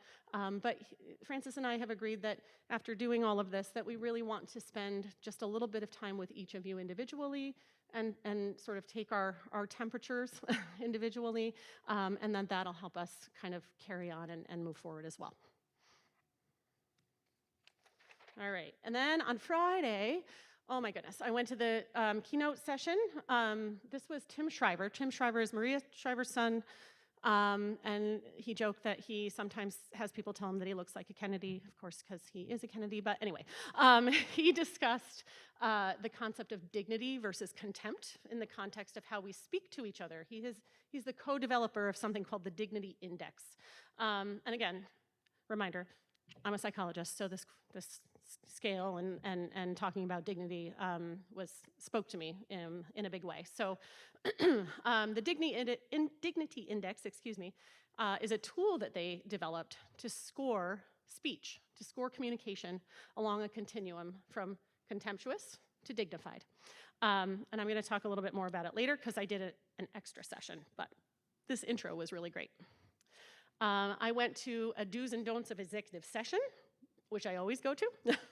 Francis and I have agreed that after doing all of this, that we really want to spend just a little bit of time with each of you individually and sort of take our temperatures individually, and then that'll help us kind of carry on and move forward as well. All right, and then on Friday, oh my goodness, I went to the keynote session. This was Tim Shriver. Tim Shriver is Maria Shriver's son, and he joked that he sometimes has people tell him that he looks like a Kennedy, of course, because he is a Kennedy, but anyway. He discussed the concept of dignity versus contempt in the context of how we speak to each other. He's the co-developer of something called the Dignity Index. And again, reminder, I'm a psychologist, so this scale and talking about dignity spoke to me in a big way. So the Dignity Index, is a tool that they developed to score speech, to score communication along a continuum from contemptuous to dignified. And I'm going to talk a little bit more about it later because I did an extra session, but this intro was really great. I went to a do's and don'ts of executive session, which I always go to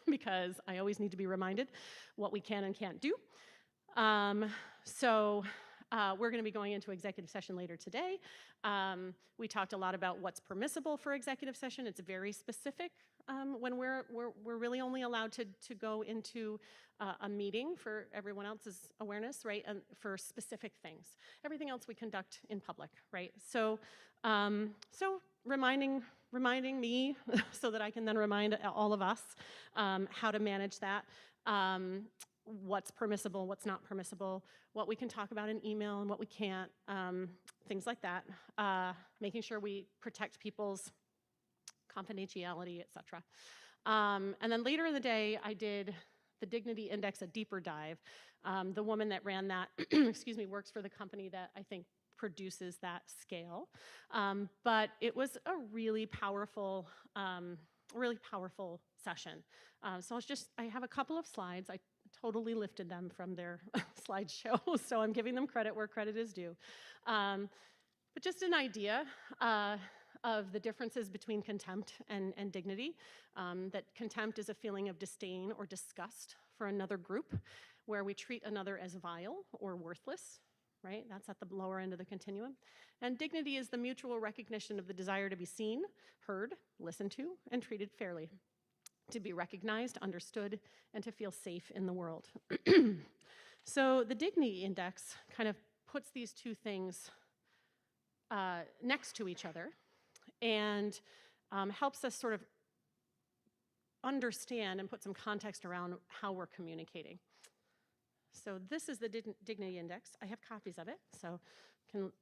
because I always need to be reminded what we can and can't do. We're going to be going into executive session later today. We talked a lot about what's permissible for executive session. It's very specific when we're really only allowed to go into a meeting for everyone else's awareness, right? And for specific things. Everything else we conduct in public, right? So reminding me so that I can then remind all of us how to manage that. What's permissible, what's not permissible, what we can talk about in email and what we can't, things like that. Making sure we protect people's confidentiality, et cetera. And then later in the day, I did the Dignity Index, a deeper dive. The woman that ran that, excuse me, works for the company that I think produces that scale. But it was a really powerful session. So I have a couple of slides. I totally lifted them from their slideshow, so I'm giving them credit where credit is due. But just an idea of the differences between contempt and dignity, that contempt is a feeling of disdain or disgust for another group, where we treat another as vile or worthless, right? That's at the lower end of the continuum. And dignity is the mutual recognition of the desire to be seen, heard, listened to, and treated fairly, to be recognized, understood, and to feel safe in the world. So the Dignity Index kind of puts these two things next to each other and helps us sort of understand and put some context around how we're communicating. So this is the Dignity Index. I have copies of it, so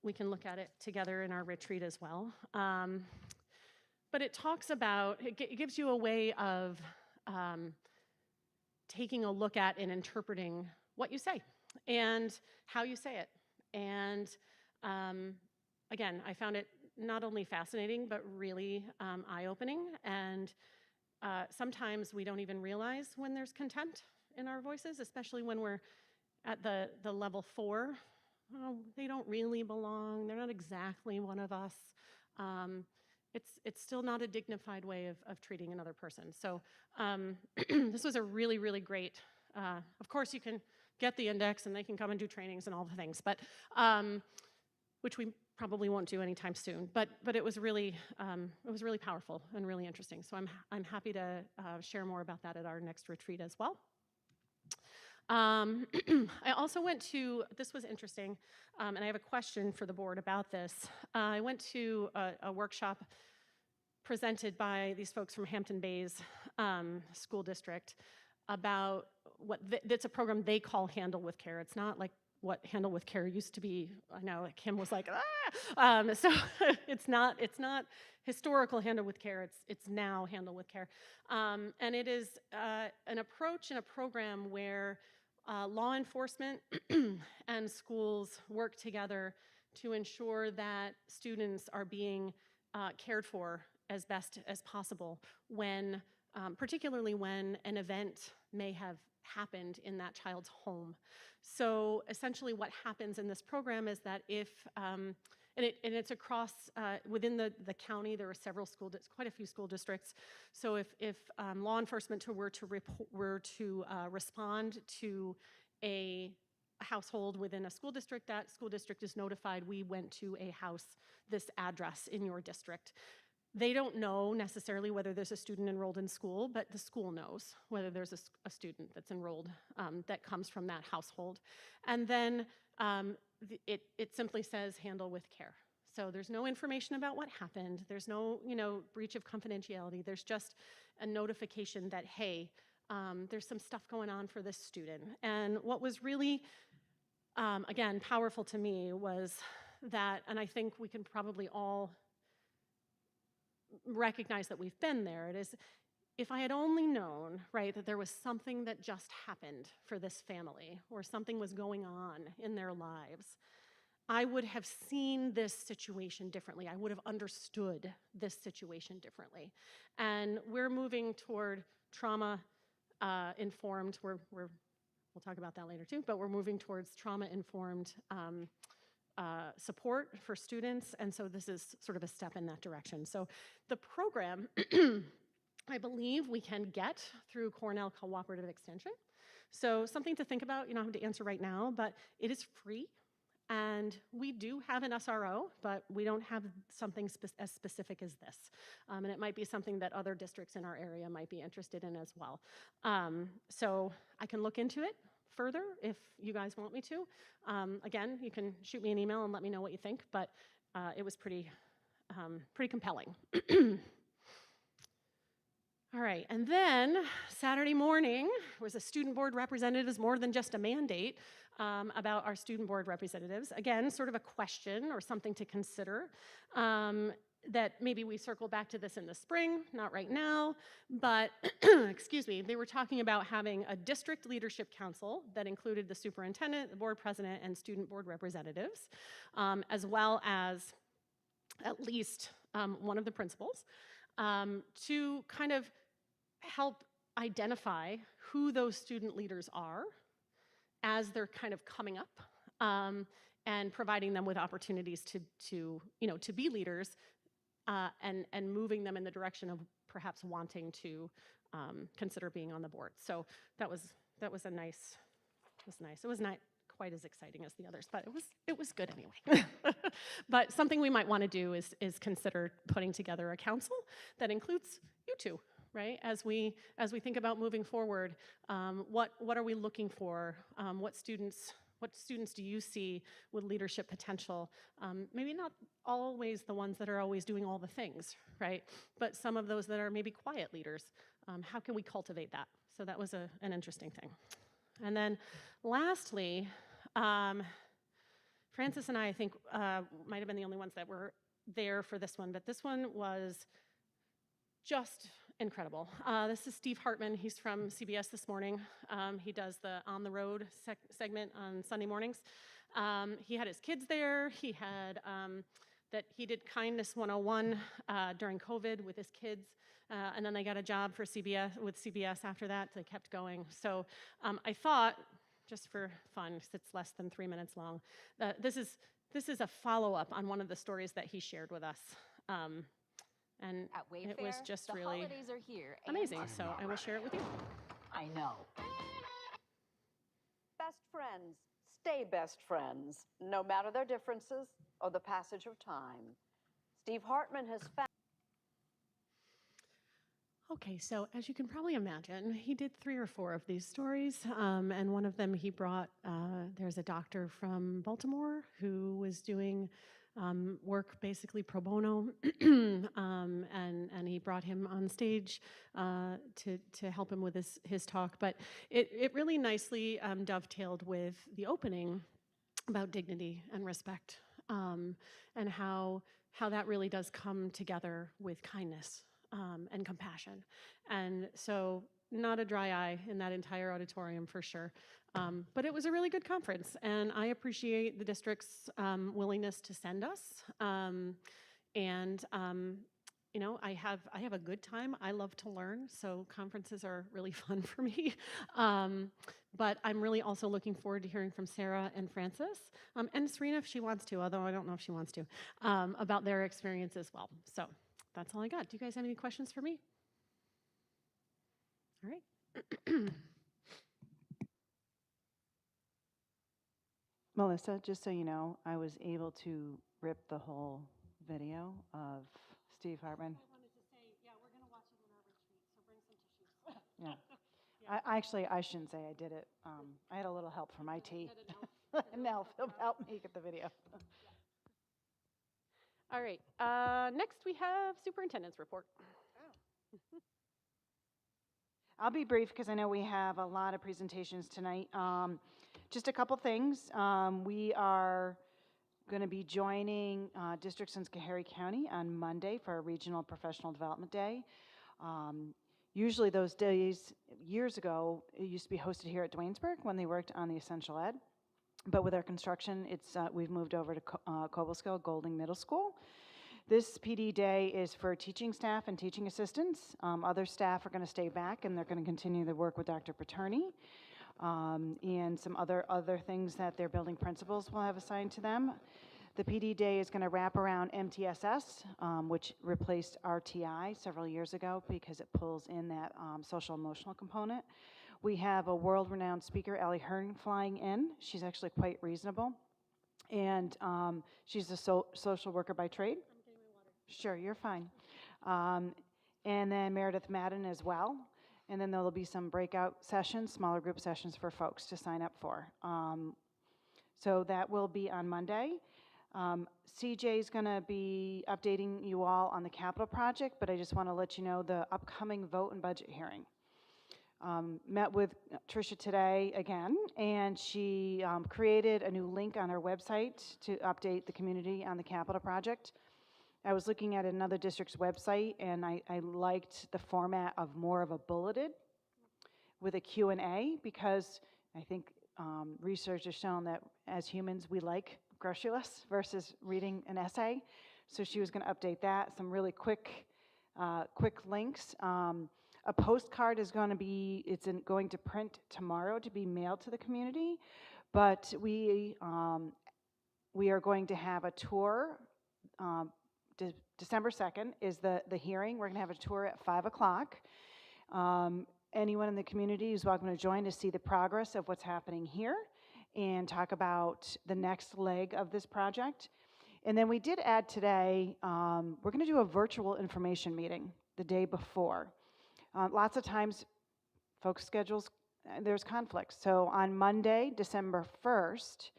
we can look at it together in our retreat as well. But it talks about, it gives you a way of taking a look at and interpreting what you say and how you say it. And again, I found it not only fascinating, but really eye-opening. And sometimes we don't even realize when there's contempt in our voices, especially when we're at the level 4. Oh, they don't really belong. They're not exactly one of us. It's still not a dignified way of treating another person. So this was a really, really great, of course you can get the index and they can come and do trainings and all the things, but which we probably won't do anytime soon. But it was really powerful and really interesting. So I'm happy to share more about that at our next retreat as well. I also went to, this was interesting, and I have a question for the board about this. I went to a workshop presented by these folks from Hampton Bays School District about that's a program they call Handle with Care. It's not like what Handle with Care used to be. I know, like Kim was like, ah! So it's not historical Handle with Care. It's now Handle with Care, and it is an approach and a program where law enforcement and schools work together to ensure that students are being cared for as best as possible when, particularly when an event may have happened in that child's home. So essentially what happens in this program is that if, and it's across, within the county, there are several quite a few school districts. So if law enforcement were to respond to a household within a school district, that school district is notified, we went to a house, this address in your district. They don't know necessarily whether there's a student enrolled in school, but the school knows whether there's a student that's enrolled that comes from that household. And then it simply says Handle with Care. So there's no information about what happened. There's no breach of confidentiality. There's just a notification that, hey, there's some stuff going on for this student. And what was really, again, powerful to me was that, and I think we can probably all recognize that we've been there, it is, if I had only known, right, that there was something that just happened for this family or something was going on in their lives, I would have seen this situation differently. I would have understood this situation differently. And we're moving toward trauma informed, we'll talk about that later too, but we're moving towards trauma informed support for students, and so this is sort of a step in that direction. So the program, I believe we can get through Cornell Cooperative Extension. So something to think about, you don't have to answer right now, but it is free. And we do have an SRO, but we don't have something as specific as this. And it might be something that other districts in our area might be interested in as well. So I can look into it further if you guys want me to. Again, you can shoot me an email and let me know what you think, but it was pretty compelling. All right, and then Saturday morning was a student board representatives, more than just a mandate about our student board representatives. Again, sort of a question or something to consider. That maybe we circle back to this in the spring, not right now, but excuse me, they were talking about having a district leadership council that included the superintendent, the board president, and student board representatives, as well as at least one of the principals, to kind of help identify who those student leaders are as they're kind of coming up, and providing them with opportunities to be leaders, and moving them in the direction of perhaps wanting to consider being on the board. So that was a nice. It was nice. It was not quite as exciting as the others, but it was good anyway. But something we might want to do is consider putting together a council that includes you two, right? As we think about moving forward, what are we looking for? What students do you see with leadership potential? Maybe not always the ones that are always doing all the things, right? But some of those that are maybe quiet leaders. How can we cultivate that? So that was an interesting thing. And then lastly, Francis and I think, might have been the only ones that were there for this one, but this one was just incredible. This is Steve Hartman. He's from CBS This Morning. He does the On the Road segment on Sunday mornings. He had his kids there. He had he did Kindness 101 during COVID with his kids. And then they got a job for CBS after that. They kept going. So I thought, just for fun, because it's less than 3 minutes long, this is a follow-up on one of the stories that he shared with us. And at Wayfair, it was just the really holidays are here. and amazing. So I will share it with you. I know. Best friends stay best friends, no matter their differences or the passage of time. Steve Hartman has found. Okay, so as you can probably imagine, he did 3 or 4 of these stories, and one of them he brought, there's a doctor from Baltimore who was doing work basically pro bono, and he brought him on stage to help him with his talk. But it really nicely dovetailed with the opening about dignity and respect, and how that really does come together with kindness. And compassion. And so not a dry eye in that entire auditorium for sure. But it was a really good conference, and I appreciate the district's willingness to send us. I have a good time. I love to learn, so conferences are really fun for me. But I'm really also looking forward to hearing from Sarah and Francis, and Serena if she wants to, although I don't know if she wants to, about their experience as well. So that's all I got. Do you guys have any questions for me? All right. Melissa, just so you know, I was able to rip the whole video of Steve Hartman. I wanted to say, yeah, we're going to watch it in our retreat, so bring some tissues. Yeah. I shouldn't say I did it. I had a little help from IT. An elf helped me get the video. All right. Next, we have superintendent's report. I'll be brief because I know we have a lot of presentations tonight. Just a couple things. We are going to be joining districts in Schoharie County on Monday for our Regional Professional Development Day. Usually those days, years ago, it used to be hosted here at Duanesburg when they worked on the Essential Ed. But with our construction, we've moved over to Cobleskill Golding Middle School. This PD day is for teaching staff and teaching assistants. Other staff are going to stay back, and they're going to continue the work with Dr. Paterni. and some other things that their building principals will have assigned to them. The PD Day is going to wrap around MTSS, which replaced RTI several years ago because it pulls in that social emotional component. We have a world-renowned speaker, Allie Hearn, flying in. She's actually quite reasonable. And she's a social worker by trade. I'm getting my water. Sure, you're fine. And then Meredith Madden as well. And then there'll be some breakout sessions, smaller group sessions for folks to sign up for. So that will be on Monday. CJ is going to be updating you all on the capital project, but I just want to let you know the upcoming vote and budget hearing. Met with Tricia today again, and she created a new link on her website to update the community on the capital project. I was looking at another district's website, and I liked the format of more of a bulleted with a Q&A, because I think research has shown that as humans we like grocery lists versus reading an essay. So she was going to update that, some really quick links. A postcard is going to be, going to print tomorrow to be mailed to the community, but we are going to have a tour. December 2nd is the hearing. We're going to have a tour at 5 o'clock. Anyone in the community is welcome to join to see the progress of what's happening here and talk about the next leg of this project. And then we did add today, we're going to do a virtual information meeting the day before. Lots of times, folks' schedules, there's conflicts. So on Monday, December 1st,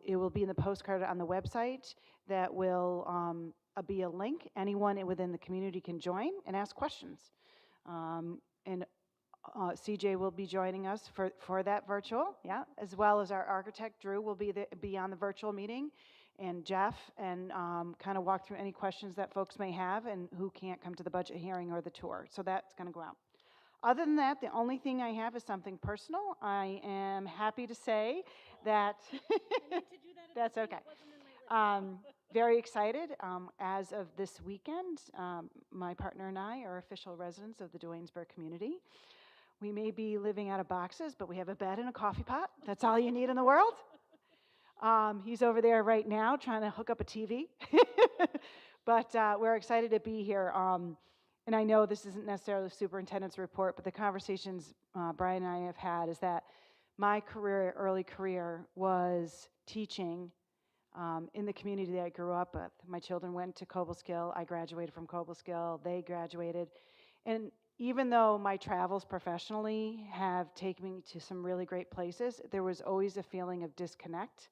it will be in the postcard on the website that will be a link. Anyone within the community can join and ask questions. And CJ will be joining us for that virtual, yeah, as well as our architect, Drew, will be on the virtual meeting, and Jeff, and kind of walk through any questions that folks may have and who can't come to the budget hearing or the tour. So that's going to go out. Other than that, the only thing I have is something personal. I am happy to say that that's okay. Very excited. As of this weekend, my partner and I are official residents of the Duanesburg community. We may be living out of boxes, but we have a bed and a coffee pot. That's all you need in the world. He's over there right now trying to hook up a TV. But we're excited to be here. And I know this isn't necessarily the superintendent's report, but the conversations Brian and I have had is that my early career was teaching in the community that I grew up with. My children went to Cobleskill. I graduated from Cobleskill. They graduated. And even though my travels professionally have taken me to some really great places, there was always a feeling of disconnect.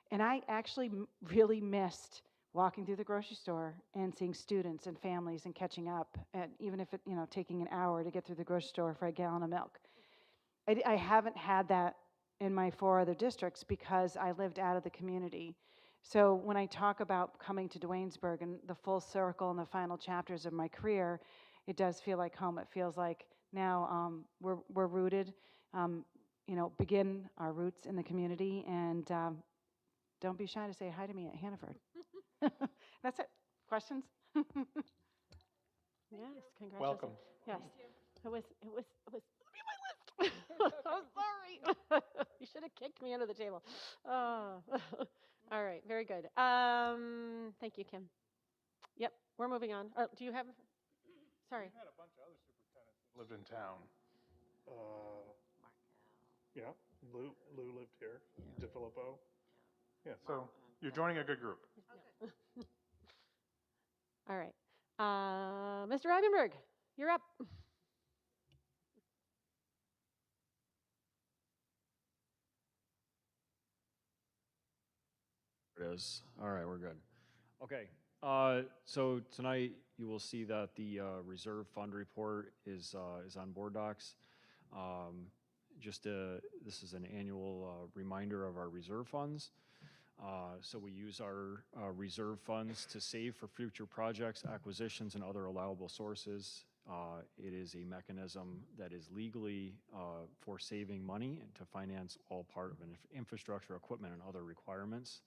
And I actually really missed walking through the grocery store and seeing students and families and catching up, and even if it, taking an hour to get through the grocery store for a gallon of milk. I haven't had that in my 4 other districts because I lived out of the community. So when I talk about coming to Duanesburg and the full circle and the final chapters of my career, it does feel like home. It feels like now we're rooted, begin our roots in the community, and don't be shy to say hi to me at Hannaford. That's it. Questions? Yes, congratulations. Welcome. Yes. It was my list. I'm sorry. You should have kicked me under the table. All right, very good. Thank you, Kim. Yep, we're moving on. Do you have, sorry. We had a bunch of other superintendents that lived in town. Yeah, Lou lived here. DeFilippo. Yeah, so you're joining a good group. All right. Mr. Ivanberg, you're up. It is. All right, we're good. Okay, so tonight you will see that the reserve fund report is on board docs. This is an annual reminder of our reserve funds. So we use our reserve funds to save for future projects, acquisitions, and other allowable sources. It is a mechanism that is legally for saving money and to finance all part of an infrastructure, equipment, and other requirements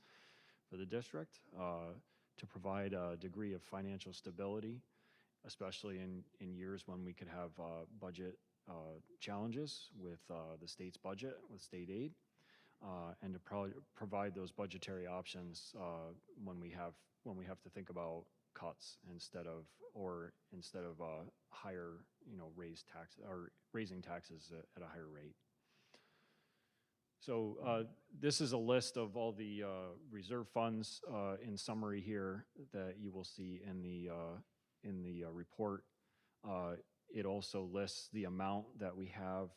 for the district, to provide a degree of financial stability, especially in years when we could have budget challenges with the state's budget, with state aid, and to provide those budgetary options when we have to think about cuts instead of higher, raising taxes at a higher rate. So this is a list of all the reserve funds in summary here that you will see in the report. It also lists the amount that we have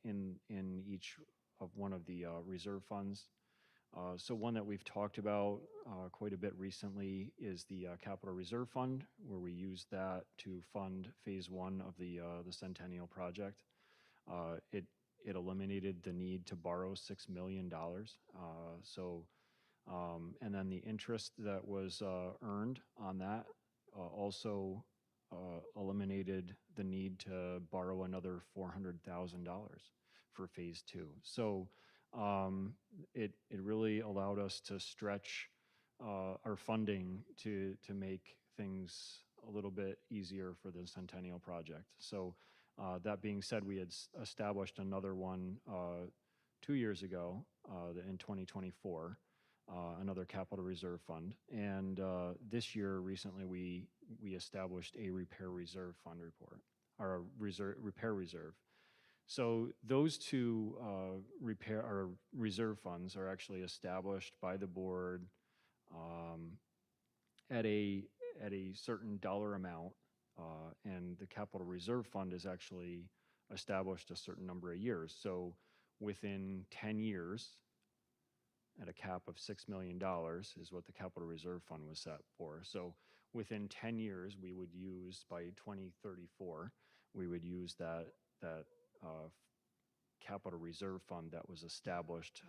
in each of one of the reserve funds. So one that we've talked about quite a bit recently is the Capital Reserve Fund, where we use that to fund phase one of the Centennial Project. It eliminated the need to borrow $6 million. And then the interest that was earned on that also eliminated the need to borrow another $400,000 for phase two. So it really allowed us to stretch our funding to make things a little bit easier for the Centennial Project. So that being said, we had established another one 2 years ago in 2024, another capital reserve fund. And this year, recently, we established a repair reserve fund report, or a repair reserve. So those two repair or reserve funds are actually established by the board at a certain dollar amount, and the capital reserve fund is actually established a certain number of years. So within 10 years, at a cap of $6 million is what the capital reserve fund was set for. So within 10 years, we would use, by 2034, we would use that capital reserve fund that was established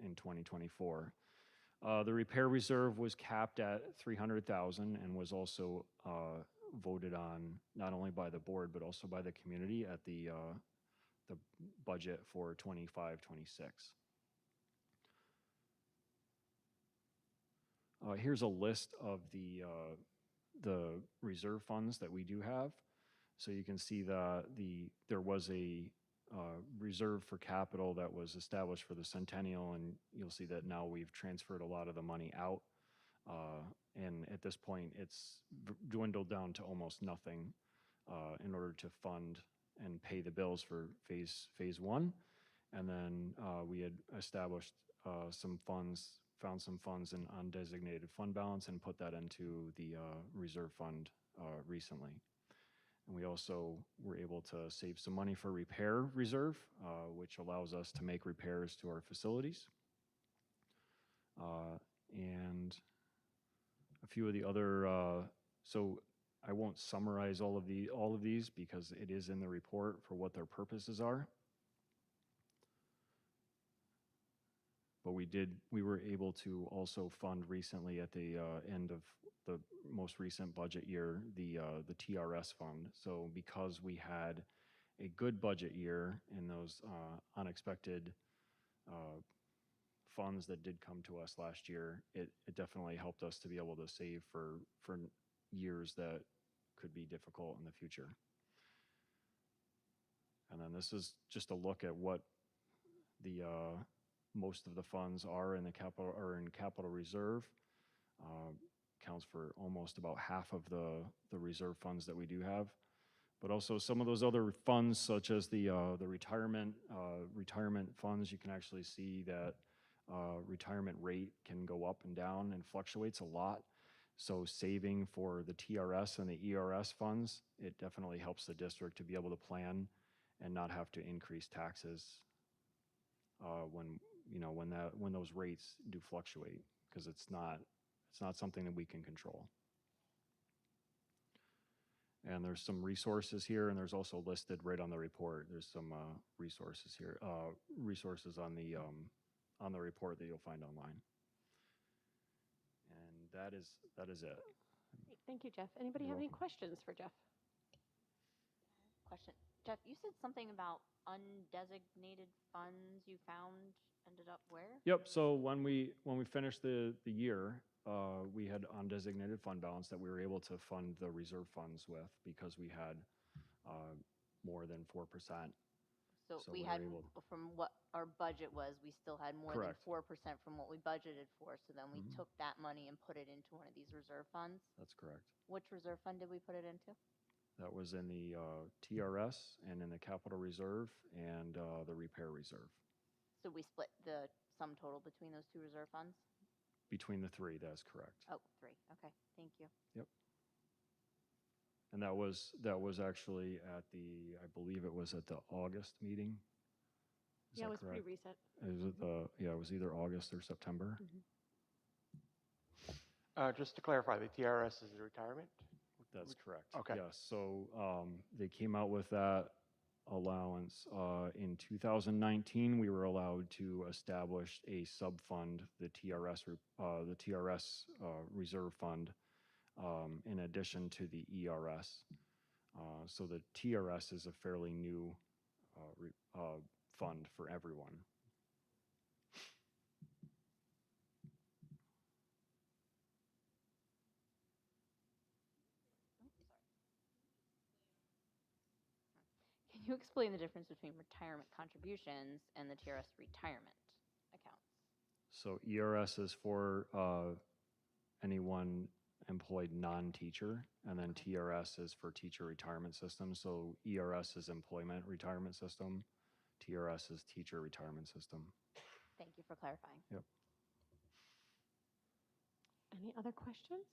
in 2024. The repair reserve was capped at $300,000 and was also voted on not only by the board but also by the community at the budget for 25-26. Here's a list of the reserve funds that we do have. So you can see that there was a reserve for capital that was established for the Centennial, and you'll see that now we've transferred a lot of the money out. And at this point, it's dwindled down to almost nothing in order to fund and pay the bills for phase one. And then we had established some funds, found some funds in undesignated fund balance and put that into the reserve fund recently. And we also were able to save some money for repair reserve, which allows us to make repairs to our facilities. And a few of the other, so I won't summarize all of these because it is in the report for what their purposes are. But we were able to also fund recently at the end of the most recent budget year, the TRS fund. So because we had a good budget year in those unexpected funds that did come to us last year, it definitely helped us to be able to save for years that could be difficult in the future. And then this is just a look at what the most of the funds are in the capital reserve. Accounts for almost about half of the reserve funds that we do have. But also some of those other funds, such as the retirement funds, you can actually see that retirement rate can go up and down and fluctuates a lot. So saving for the TRS and the ERS funds, it definitely helps the district to be able to plan and not have to increase taxes when those rates do fluctuate, because it's not something that we can control. And there's some resources here, and there's also listed right on the report. There's some resources here, resources on the report that you'll find online. And that is it. Great. Thank you, Jeff. Anybody have any questions for Jeff? Question. Jeff, you said something about undesignated funds you found ended up where? Yep. So when we finished the year, we had undesignated fund balance that we were able to fund the reserve funds with, because we had more than 4%. So So we we had, were able from what our budget was, we still had more than Correct. 4% from what we budgeted for. So then we Mhm. took that money and put it into one of these reserve funds. That's correct. Which reserve fund did we put it into? That was in the TRS and in the capital reserve and the repair reserve. So we split the sum total between those two reserve funds? Between the three, that's correct. Oh, three. Okay, thank you. Yep. And that was actually at the, I believe it was at the August meeting. Is Yeah, it that was pretty correct? recent. Is it yeah, it was either August or September. Just to clarify, the TRS is the retirement? That's correct. Okay. Yes. So they came out with that allowance. In 2019, we were allowed to establish a sub-fund, the TRS reserve fund, in addition to the ERS. So the TRS is a fairly new fund for everyone. Can you explain the difference between retirement contributions and the TRS retirement accounts? So ERS is for anyone employed non-teacher, and then TRS is for teacher retirement system. So ERS is employment retirement system, TRS is teacher retirement system. Thank you for clarifying. Yep. Any other questions?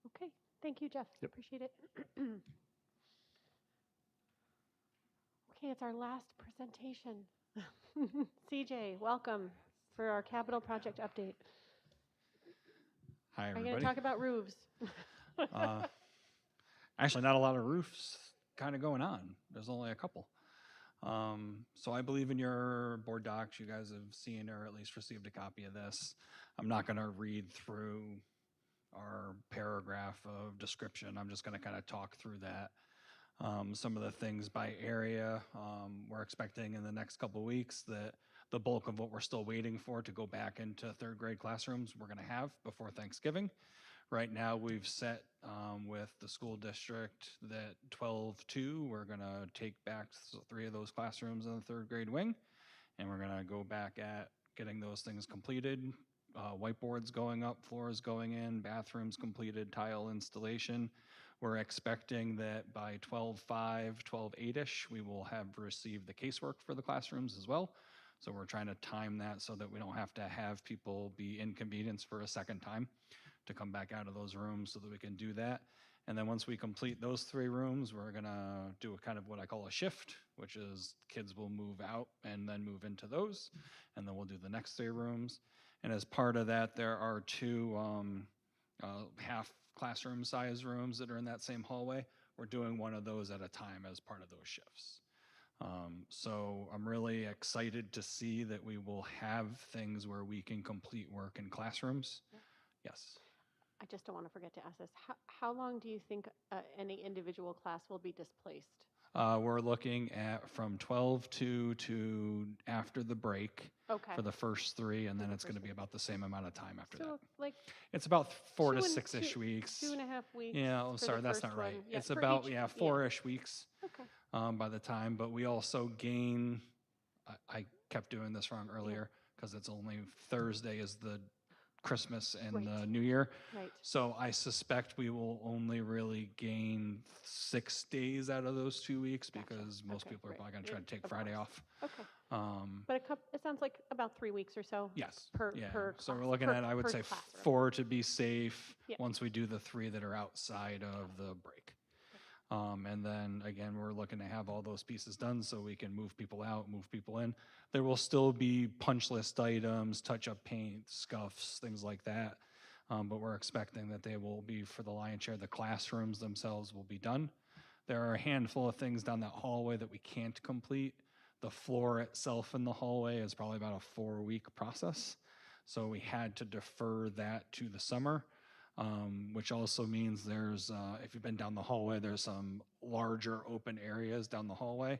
Okay, thank you, Jeff. Yep. Appreciate it. Okay, it's our last presentation. CJ, welcome for our capital project update. Hi, Are you everybody. going to talk about roofs? Actually, not a lot of roofs kind of going on. There's only a couple. So I believe in your board docs. You guys have seen or at least received a copy of this. I'm not going to read through our paragraph of description. I'm just going to kind of talk through that. Some of the things by area, we're expecting in the next couple of weeks that the bulk of what we're still waiting for to go back into third grade classrooms we're going to have before Thanksgiving. Right now we've set with the school district that 12-2, we're going to take back 3 of those classrooms in the third grade wing, and we're going to go back at getting those things completed. Whiteboards going up, floors going in, bathrooms completed, tile installation. We're expecting that by 12-5, 12-8-ish, we will have received the casework for the classrooms as well. So we're trying to time that so that we don't have to have people be inconvenienced for a second time to come back out of those rooms so that we can do that. And then once we complete those 3 rooms, we're gonna do a kind of what I call a shift, which is kids will move out and then move into those, and then we'll do the next 3 rooms. And as part of that, there are 2 half classroom size rooms that are in that same hallway. We're doing one of those at a time as part of those shifts. So I'm really excited to see that we will have things where we can complete work in classrooms. Yes. I just don't want to forget to ask this. How long do you think any individual class will be displaced? We're looking at from 12-2 to after the break for the first 3, and then it's going to be about the same amount of time after that. So like It's about 4 to 2 and 6-ish weeks. 2.5 weeks. Yeah, oh, for sorry, the that's first not right. one. Yeah, It's for about, each- 4-ish weeks Okay. by the time, but we also gain, I kept doing this wrong earlier because it's only Thursday is the Christmas and the New Year. Right. So I suspect we will only really gain 6 days out of those 2 weeks because most people are probably going to try to take Friday off. Okay. But it sounds like about 3 weeks or so. Yes. Per yeah. per So class, we're looking per- at, I would per say, classroom. 4 to be safe Yeah. once we do the 3 that are outside of the break. And then again, we're looking to have all those pieces done so we can move people out, move people in. There will still be punch list items, touch-up paint, scuffs, things like that. But we're expecting that they will be, for the lion's share, the classrooms themselves will be done. There are a handful of things down that hallway that we can't complete. The floor itself in the hallway is probably about a 4-week process. So we had to defer that to the summer. Which also means there's, if you've been down the hallway, there's some larger open areas down the hallway.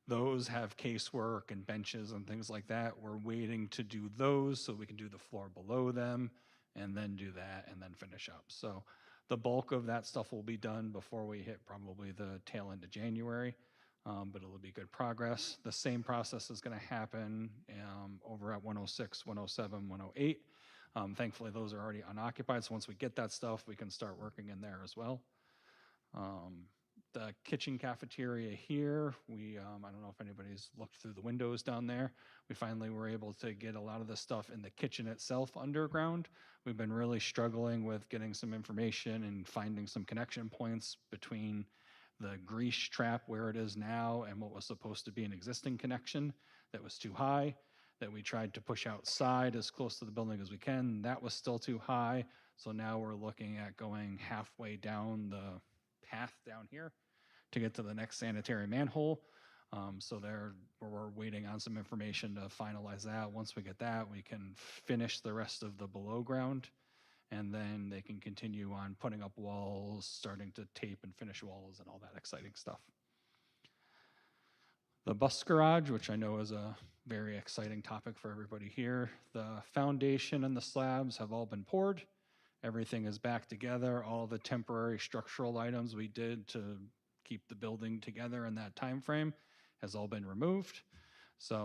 Those have casework and benches and things like that. We're waiting to do those so we can do the floor below them and then do that and then finish up. So The bulk of that stuff will be done before we hit probably the tail end of January, but it'll be good progress. The same process is going to happen over at 106, 107, 108. Thankfully, those are already unoccupied, so once we get that stuff, we can start working in there as well. The kitchen cafeteria here, I don't know if anybody's looked through the windows down there. We finally were able to get a lot of the stuff in the kitchen itself underground. We've been really struggling with getting some information and finding some connection points between the grease trap where it is now and what was supposed to be an existing connection that was too high, that we tried to push outside as close to the building as we can. That was still too high. So now we're looking at going halfway down the path down here to get to the next sanitary manhole. So we're waiting on some information to finalize that. Once we get that, we can finish the rest of the below ground, and then they can continue on putting up walls, starting to tape and finish walls and all that exciting stuff. The bus garage, which I know is a very exciting topic for everybody here. The foundation and the slabs have all been poured. Everything is back together. All the temporary structural items we did to keep the building together in that time frame has all been removed. So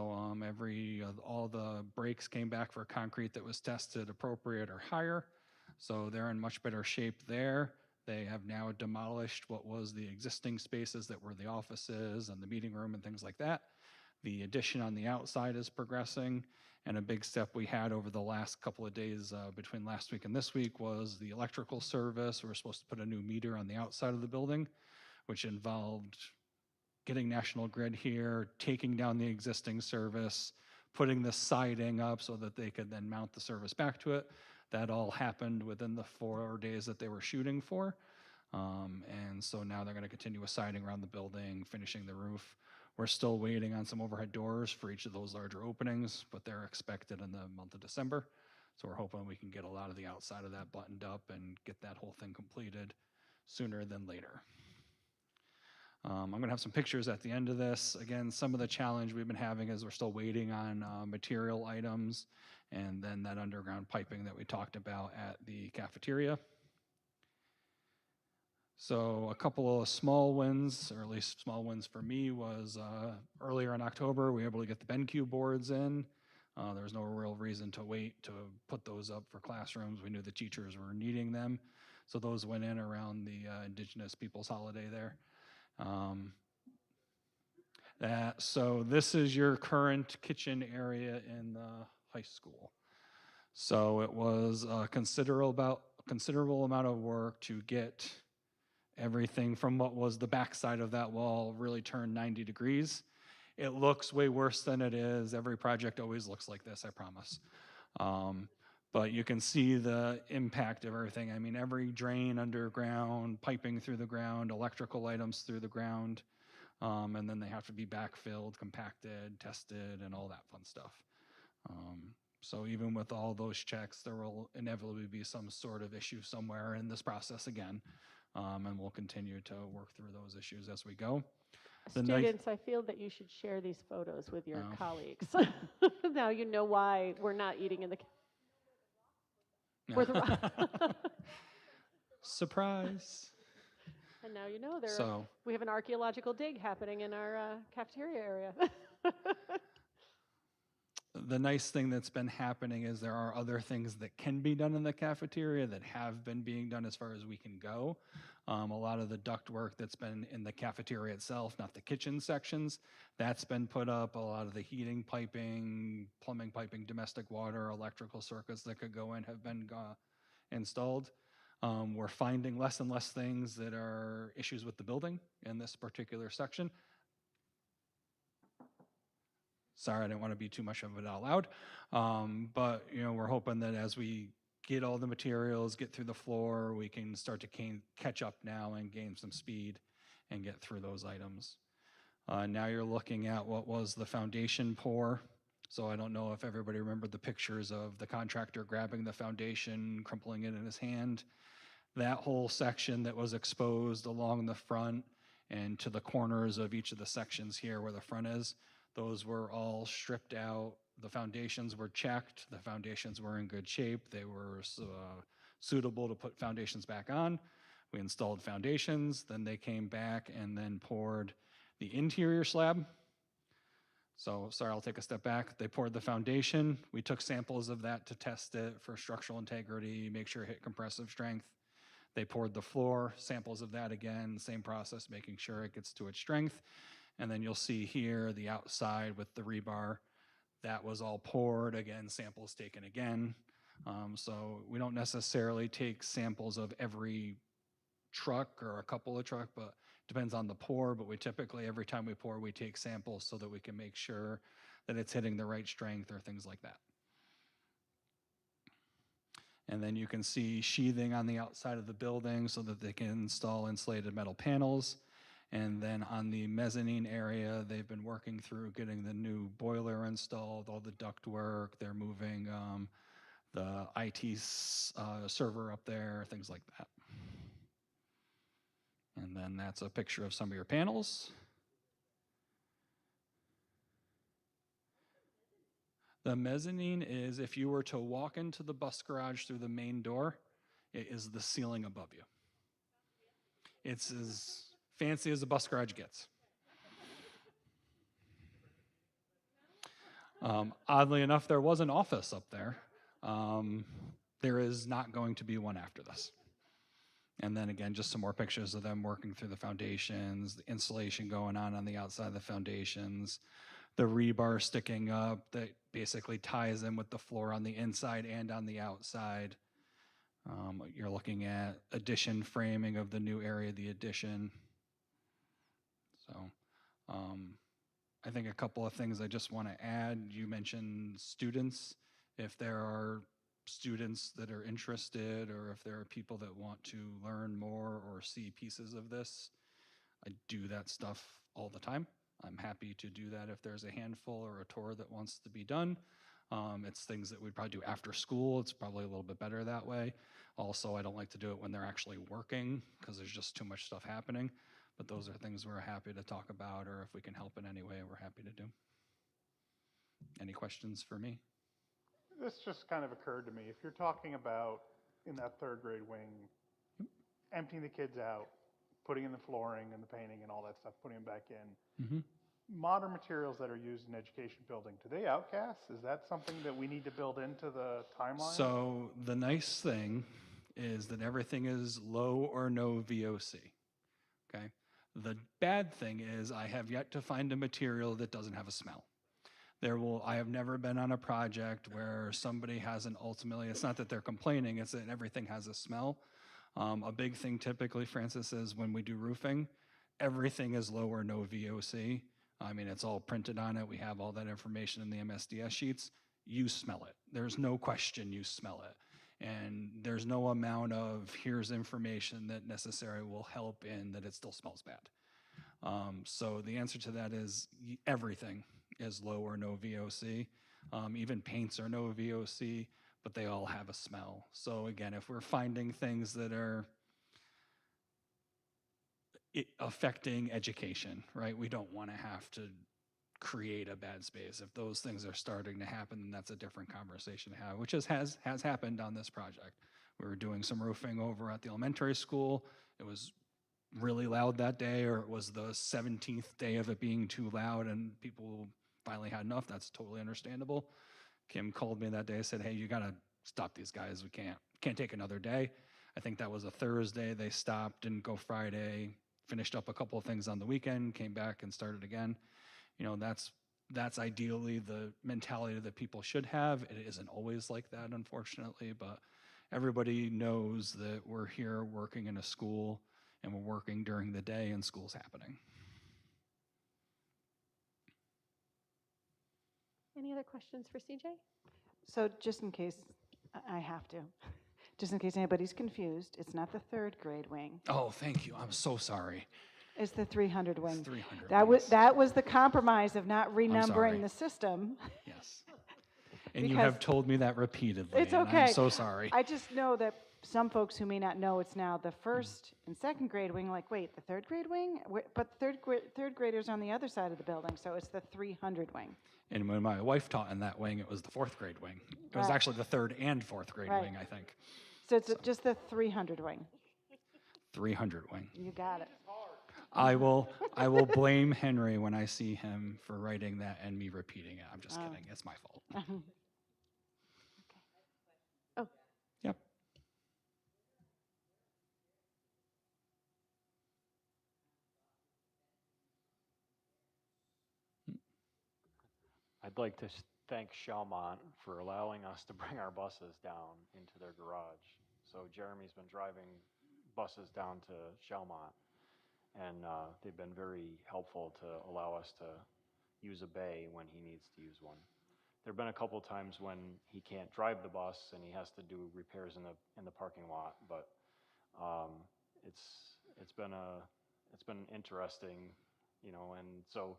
all the breaks came back for concrete that was tested appropriate or higher. So they're in much better shape there. They have now demolished what was the existing spaces that were the offices and the meeting room and things like that. The addition on the outside is progressing, and a big step we had over the last couple of days between last week and this week was the electrical service. We're supposed to put a new meter on the outside of the building, which involved getting National Grid here, taking down the existing service, putting the siding up so that they could then mount the service back to it. That all happened within the 4 days that they were shooting for. And so now they're going to continue with siding around the building, finishing the roof. We're still waiting on some overhead doors for each of those larger openings, but they're expected in the month of December. So we're hoping we can get a lot of the outside of that buttoned up and get that whole thing completed sooner than later. I'm going to have some pictures at the end of this. Again, some of the challenge we've been having is we're still waiting on material items and then that underground piping that we talked about at the cafeteria. So a couple of small wins, or at least small wins for me, was earlier in October, we were able to get the BenQ boards in. There was no real reason to wait to put those up for classrooms. We knew the teachers were needing them. So those went in around the Indigenous Peoples holiday there. So this is your current kitchen area in the high school. So it was a considerable amount of work to get everything from what was the backside of that wall really turned 90 degrees. It looks way worse than it is. Every project always looks like this, I promise. But you can see the impact of everything. I mean, every drain underground, piping through the ground, electrical items through the ground, and then they have to be backfilled, compacted, tested, and all that fun stuff. So even with all those checks, there will inevitably be some sort of issue somewhere in this process again, and we'll continue to work through those issues as we go. Students, I feel that you should share these photos with your colleagues. Now you know why we're not eating in the Surprise. And now you know we have an archaeological dig happening in our cafeteria area. The nice thing that's been happening is there are other things that can be done in the cafeteria that have been being done as far as we can go. A lot of the duct work that's been in the cafeteria itself, not the kitchen sections, that's been put up. A lot of the heating piping, plumbing piping, domestic water, electrical circuits that could go in have been installed. We're finding less and less things that are issues with the building in this particular section. Sorry, I didn't want to be too much of it out loud. But, we're hoping that as we get all the materials, get through the floor, we can start to catch up now and gain some speed and get through those items. Now you're looking at what was the foundation pour. So I don't know if everybody remembered the pictures of the contractor grabbing the foundation, crumpling it in his hand. That whole section that was exposed along the front and to the corners of each of the sections here where the front is, those were all stripped out. The foundations were checked. The foundations were in good shape. They were suitable to put foundations back on. We installed foundations, then they came back and then poured the interior slab. So, sorry, I'll take a step back. They poured the foundation. We took samples of that to test it for structural integrity, make sure it hit compressive strength. They poured the floor, samples of that again, same process, making sure it gets to its strength. And then you'll see here the outside with the rebar. That was all poured, again, samples taken again. So we don't necessarily take samples of every truck or a couple of truck, but depends on the pour. But we typically, every time we pour, we take samples so that we can make sure that it's hitting the right strength or things like that. And then you can see sheathing on the outside of the building so that they can install insulated metal panels. And then on the mezzanine area, they've been working through getting the new boiler installed, all the duct work. They're moving the IT server up there, things like that. And then that's a picture of some of your panels. The mezzanine is, if you were to walk into the bus garage through the main door, it is the ceiling above you. It's as fancy as a bus garage gets. Oddly enough, there was an office up there. There is not going to be one after this. And then again, just some more pictures of them working through the foundations, the insulation going on the outside of the foundations, the rebar sticking up that basically ties in with the floor on the inside and on the outside. You're looking at addition framing of the new area of the addition. So I think a couple of things I just want to add. You mentioned students. If there are students that are interested, or if there are people that want to learn more or see pieces of this, I do that stuff all the time. I'm happy to do that if there's a handful or a tour that wants to be done. It's things that we'd probably do after school. It's probably a little bit better that way. Also, I don't like to do it when they're actually working because there's just too much stuff happening. But those are things we're happy to talk about, or if we can help in any way, we're happy to do. Any questions for me? This just kind of occurred to me. If you're talking about in that third grade wing, emptying the kids out, putting in the flooring and the painting and all that stuff, putting them back in, Mm-hmm. modern materials that are used in education building, do they outcast? Is that something that we need to build into the timeline? So the nice thing is that everything is low or no VOC, okay? The bad thing is I have yet to find a material that doesn't have a smell. I have never been on a project where somebody hasn't ultimately, it's not that they're complaining, it's that everything has a smell. A big thing typically, Francis, is when we do roofing, everything is low or no VOC. I mean, it's all printed on it. We have all that information in the MSDS sheets. You smell it. There's no question you smell it. And there's no amount of here's information that necessarily will help in that it still smells bad. So the answer to that is everything is low or no VOC. Even paints are no VOC, but they all have a smell. So again, if we're finding things that are affecting education, right? We don't want to have to create a bad space. If those things are starting to happen, then that's a different conversation to have, which has happened on this project. We were doing some roofing over at the elementary school. It was really loud that day, or it was the 17th day of it being too loud and people finally had enough. That's totally understandable. Kim called me that day, said, hey, you gotta stop these guys. We can't take another day. I think that was a Thursday. They stopped, didn't go Friday, finished up a couple of things on the weekend, came back and started again. You know, that's ideally the mentality that people should have. It isn't always like that, unfortunately, but everybody knows that we're here working in a school and we're working during the day and school's happening. Any other questions for CJ? So just in case, I have to, just in case anybody's confused, it's not the third grade wing. Oh, thank you. I'm so sorry. It's the 300 wing. It's 300 That was the compromise of not sorry. renumbering the system. Yes. And you have told me that repeatedly. It's and okay. I'm so sorry. I just know that some folks who may not know, it's now the first and second grade wing, like, wait, the third grade wing? But third graders on the other side of the building, so it's the 300 wing. And when my wife taught in that wing, it was the fourth grade wing. It was Right. actually the third and fourth grade Right. wing, I think. So it's just the 300 wing. 300 wing. You got it. I will blame Henry when I see him for writing that and me repeating it. I'm just Oh. kidding. It's my fault. Oh, Yep. I'd like to thank Shelmont for allowing us to bring our buses down into their garage. So Jeremy's been driving buses down to Shelmont, and they've been very helpful to allow us to use a bay when he needs to use one. There have been a couple of times when he can't drive the bus and he has to do repairs in the parking lot, but it's been interesting, and so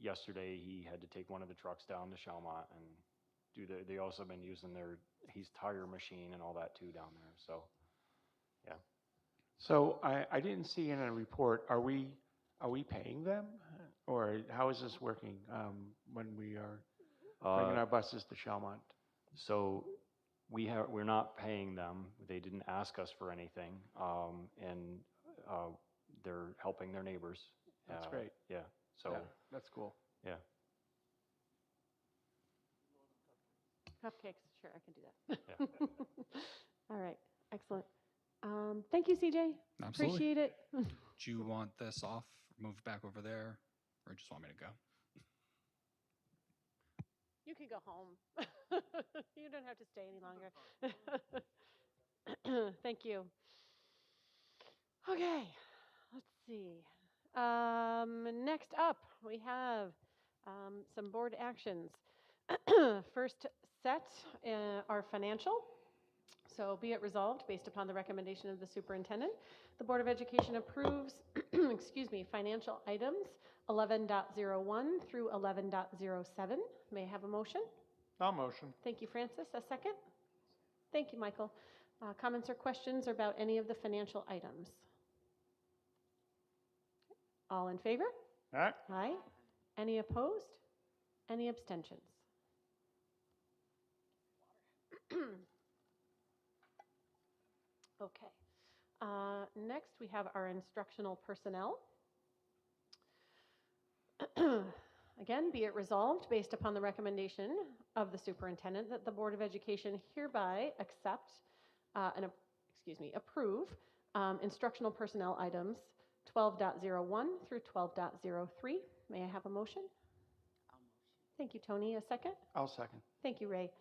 yesterday he had to take one of the trucks down to Shelmont and they also been using his tire machine and all that too down there. So yeah. So I didn't see in a report, are we paying them? Or how is this working when we are bringing our buses to Shelmont? So we're not paying them. They didn't ask us for anything, and they're helping their neighbors. That's great. Yeah. So Yeah, that's cool. yeah. cupcakes. Sure, I can do that. All right. Excellent. Thank you, CJ. Absolutely. Appreciate it. Do you want this off, moved back over there, or just want me to go? You can go home. You don't have to stay any longer. Thank you. Okay, let's see. Next up, we have some board actions. First set are financial. So be it resolved, based upon the recommendation of the superintendent, the Board of Education approves, financial items 11.01 through 11.07. May I have a motion? I'll motion. Thank you, Francis. A second? Thank you, Michael. Comments or questions about any of the financial items? All in favor? Aye. Aye. Any opposed? Any abstentions? Okay. Next, we have our instructional personnel. Again, be it resolved, based upon the recommendation of the superintendent, that the Board of Education hereby accept approve instructional personnel items 12.01 through 12.03. May I have a motion? Thank you, Tony. A second? I'll second. Thank you, Ray.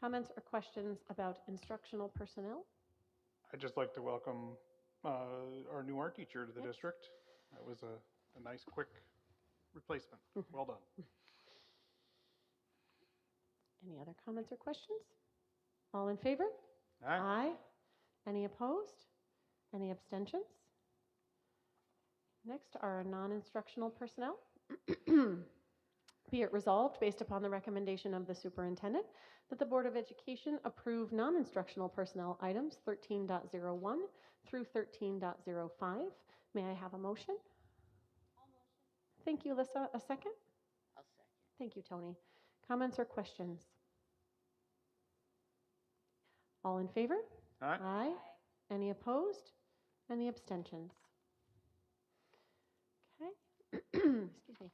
Comments or questions about instructional personnel? I'd just like to welcome our new art teacher to the district. That was a nice, quick replacement. Well done. Any other comments or questions? All in favor? Aye. Aye. Any opposed? Any abstentions? Next are our non-instructional personnel. Be it resolved, based upon the recommendation of the superintendent, that the Board of Education approve non-instructional personnel items 13.01 through 13.05. May I have a motion? I'll motion. Thank you, Alyssa. A second? I'll second. Thank you, Tony. Comments or questions? All in favor? Aye. Aye. Any opposed? Any abstentions? Okay. Excuse me.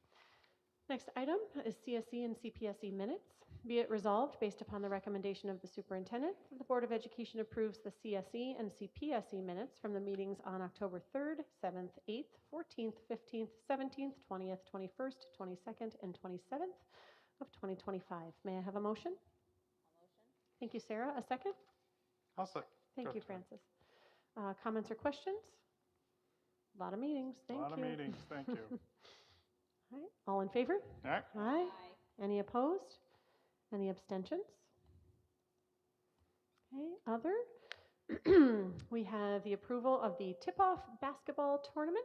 Next item is CSE and CPSE minutes. Be it resolved, based upon the recommendation of the superintendent, that the Board of Education approves the CSE and CPSE minutes from the meetings on October 3rd, 7th, 8th, 14th, 15th, 17th, 20th, 21st, 22nd, and 27th of 2025. May I have a motion? A motion. Thank you, Sarah. A second? I'll second. Thank you, Francis. Comments or questions? A lot of meetings. Thank you. A lot of meetings. Thank you. All right. All in favor? Aye. Aye. Any opposed? Any abstentions? Okay, other. We have the approval of the tip-off basketball tournament.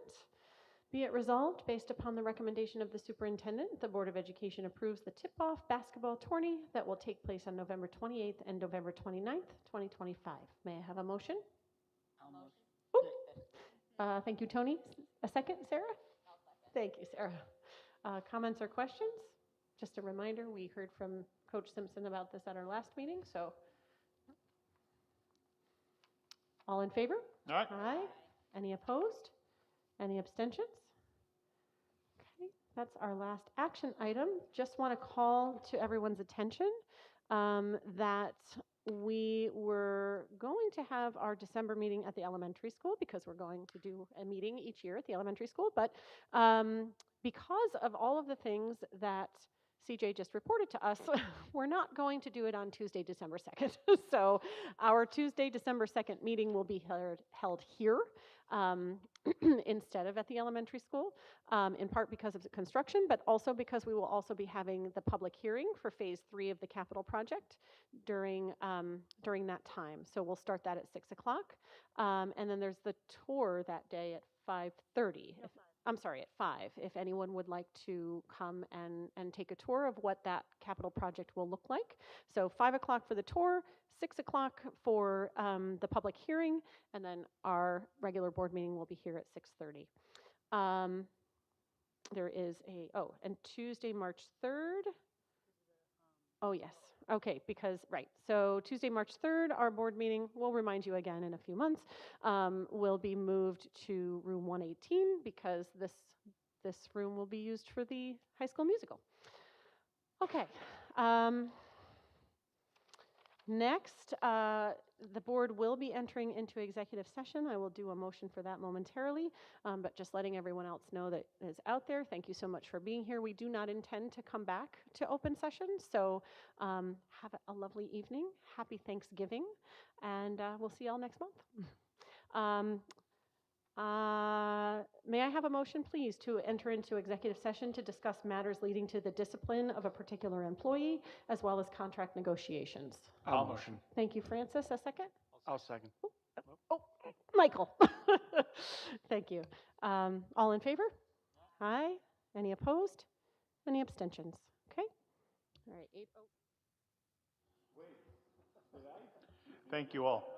Be it resolved, based upon the recommendation of the superintendent, the Board of Education approves the tip-off basketball tourney that will take place on November 28th and November 29th, 2025. May I have a motion? I'll motion. Thank you, Tony. A second, Sarah? I'll second. Thank you, Sarah. Comments or questions? Just a reminder, we heard from Coach Simpson about this at our last meeting, so All in favor? All right. Aye. Any opposed? Any abstentions? Okay, that's our last action item. Just want to call to everyone's attention that we were going to have our December meeting at the elementary school because we're going to do a meeting each year at the elementary school. But because of all of the things that CJ just reported to us, we're not going to do it on Tuesday, December 2nd. So our Tuesday, December 2nd meeting will be held here instead of at the elementary school, in part because of the construction, but also because we will also be having the public hearing for phase 3 of the capital project during that time. So we'll start that at 6 o'clock. And then there's the tour that day at 5:30. I'm sorry, at 5, if anyone would like to come and take a tour of what that capital project will look like. So 5 o'clock for the tour, 6 o'clock for the public hearing, and then our regular board meeting will be here at 6:30. There is and Tuesday, March 3rd. Oh, yes. Okay, because, right. So Tuesday, March 3rd, our board meeting, we'll remind you again in a few months, will be moved to room 118 because this room will be used for the high school musical. Okay. Next, the board will be entering into executive session. I will do a motion for that momentarily, but just letting everyone else know that is out there. Thank you so much for being here. We do not intend to come back to open session, so have a lovely evening. Happy Thanksgiving, and we'll see y'all next month. May I have a motion, please, to enter into executive session to discuss matters leading to the discipline of a particular employee, as well as contract negotiations? I'll motion. Thank you, Francis. A second? I'll second. Oh, Michael. Thank you. All in favor? Aye. Any opposed? Any abstentions? Okay. All right. 8:00. Thank you all.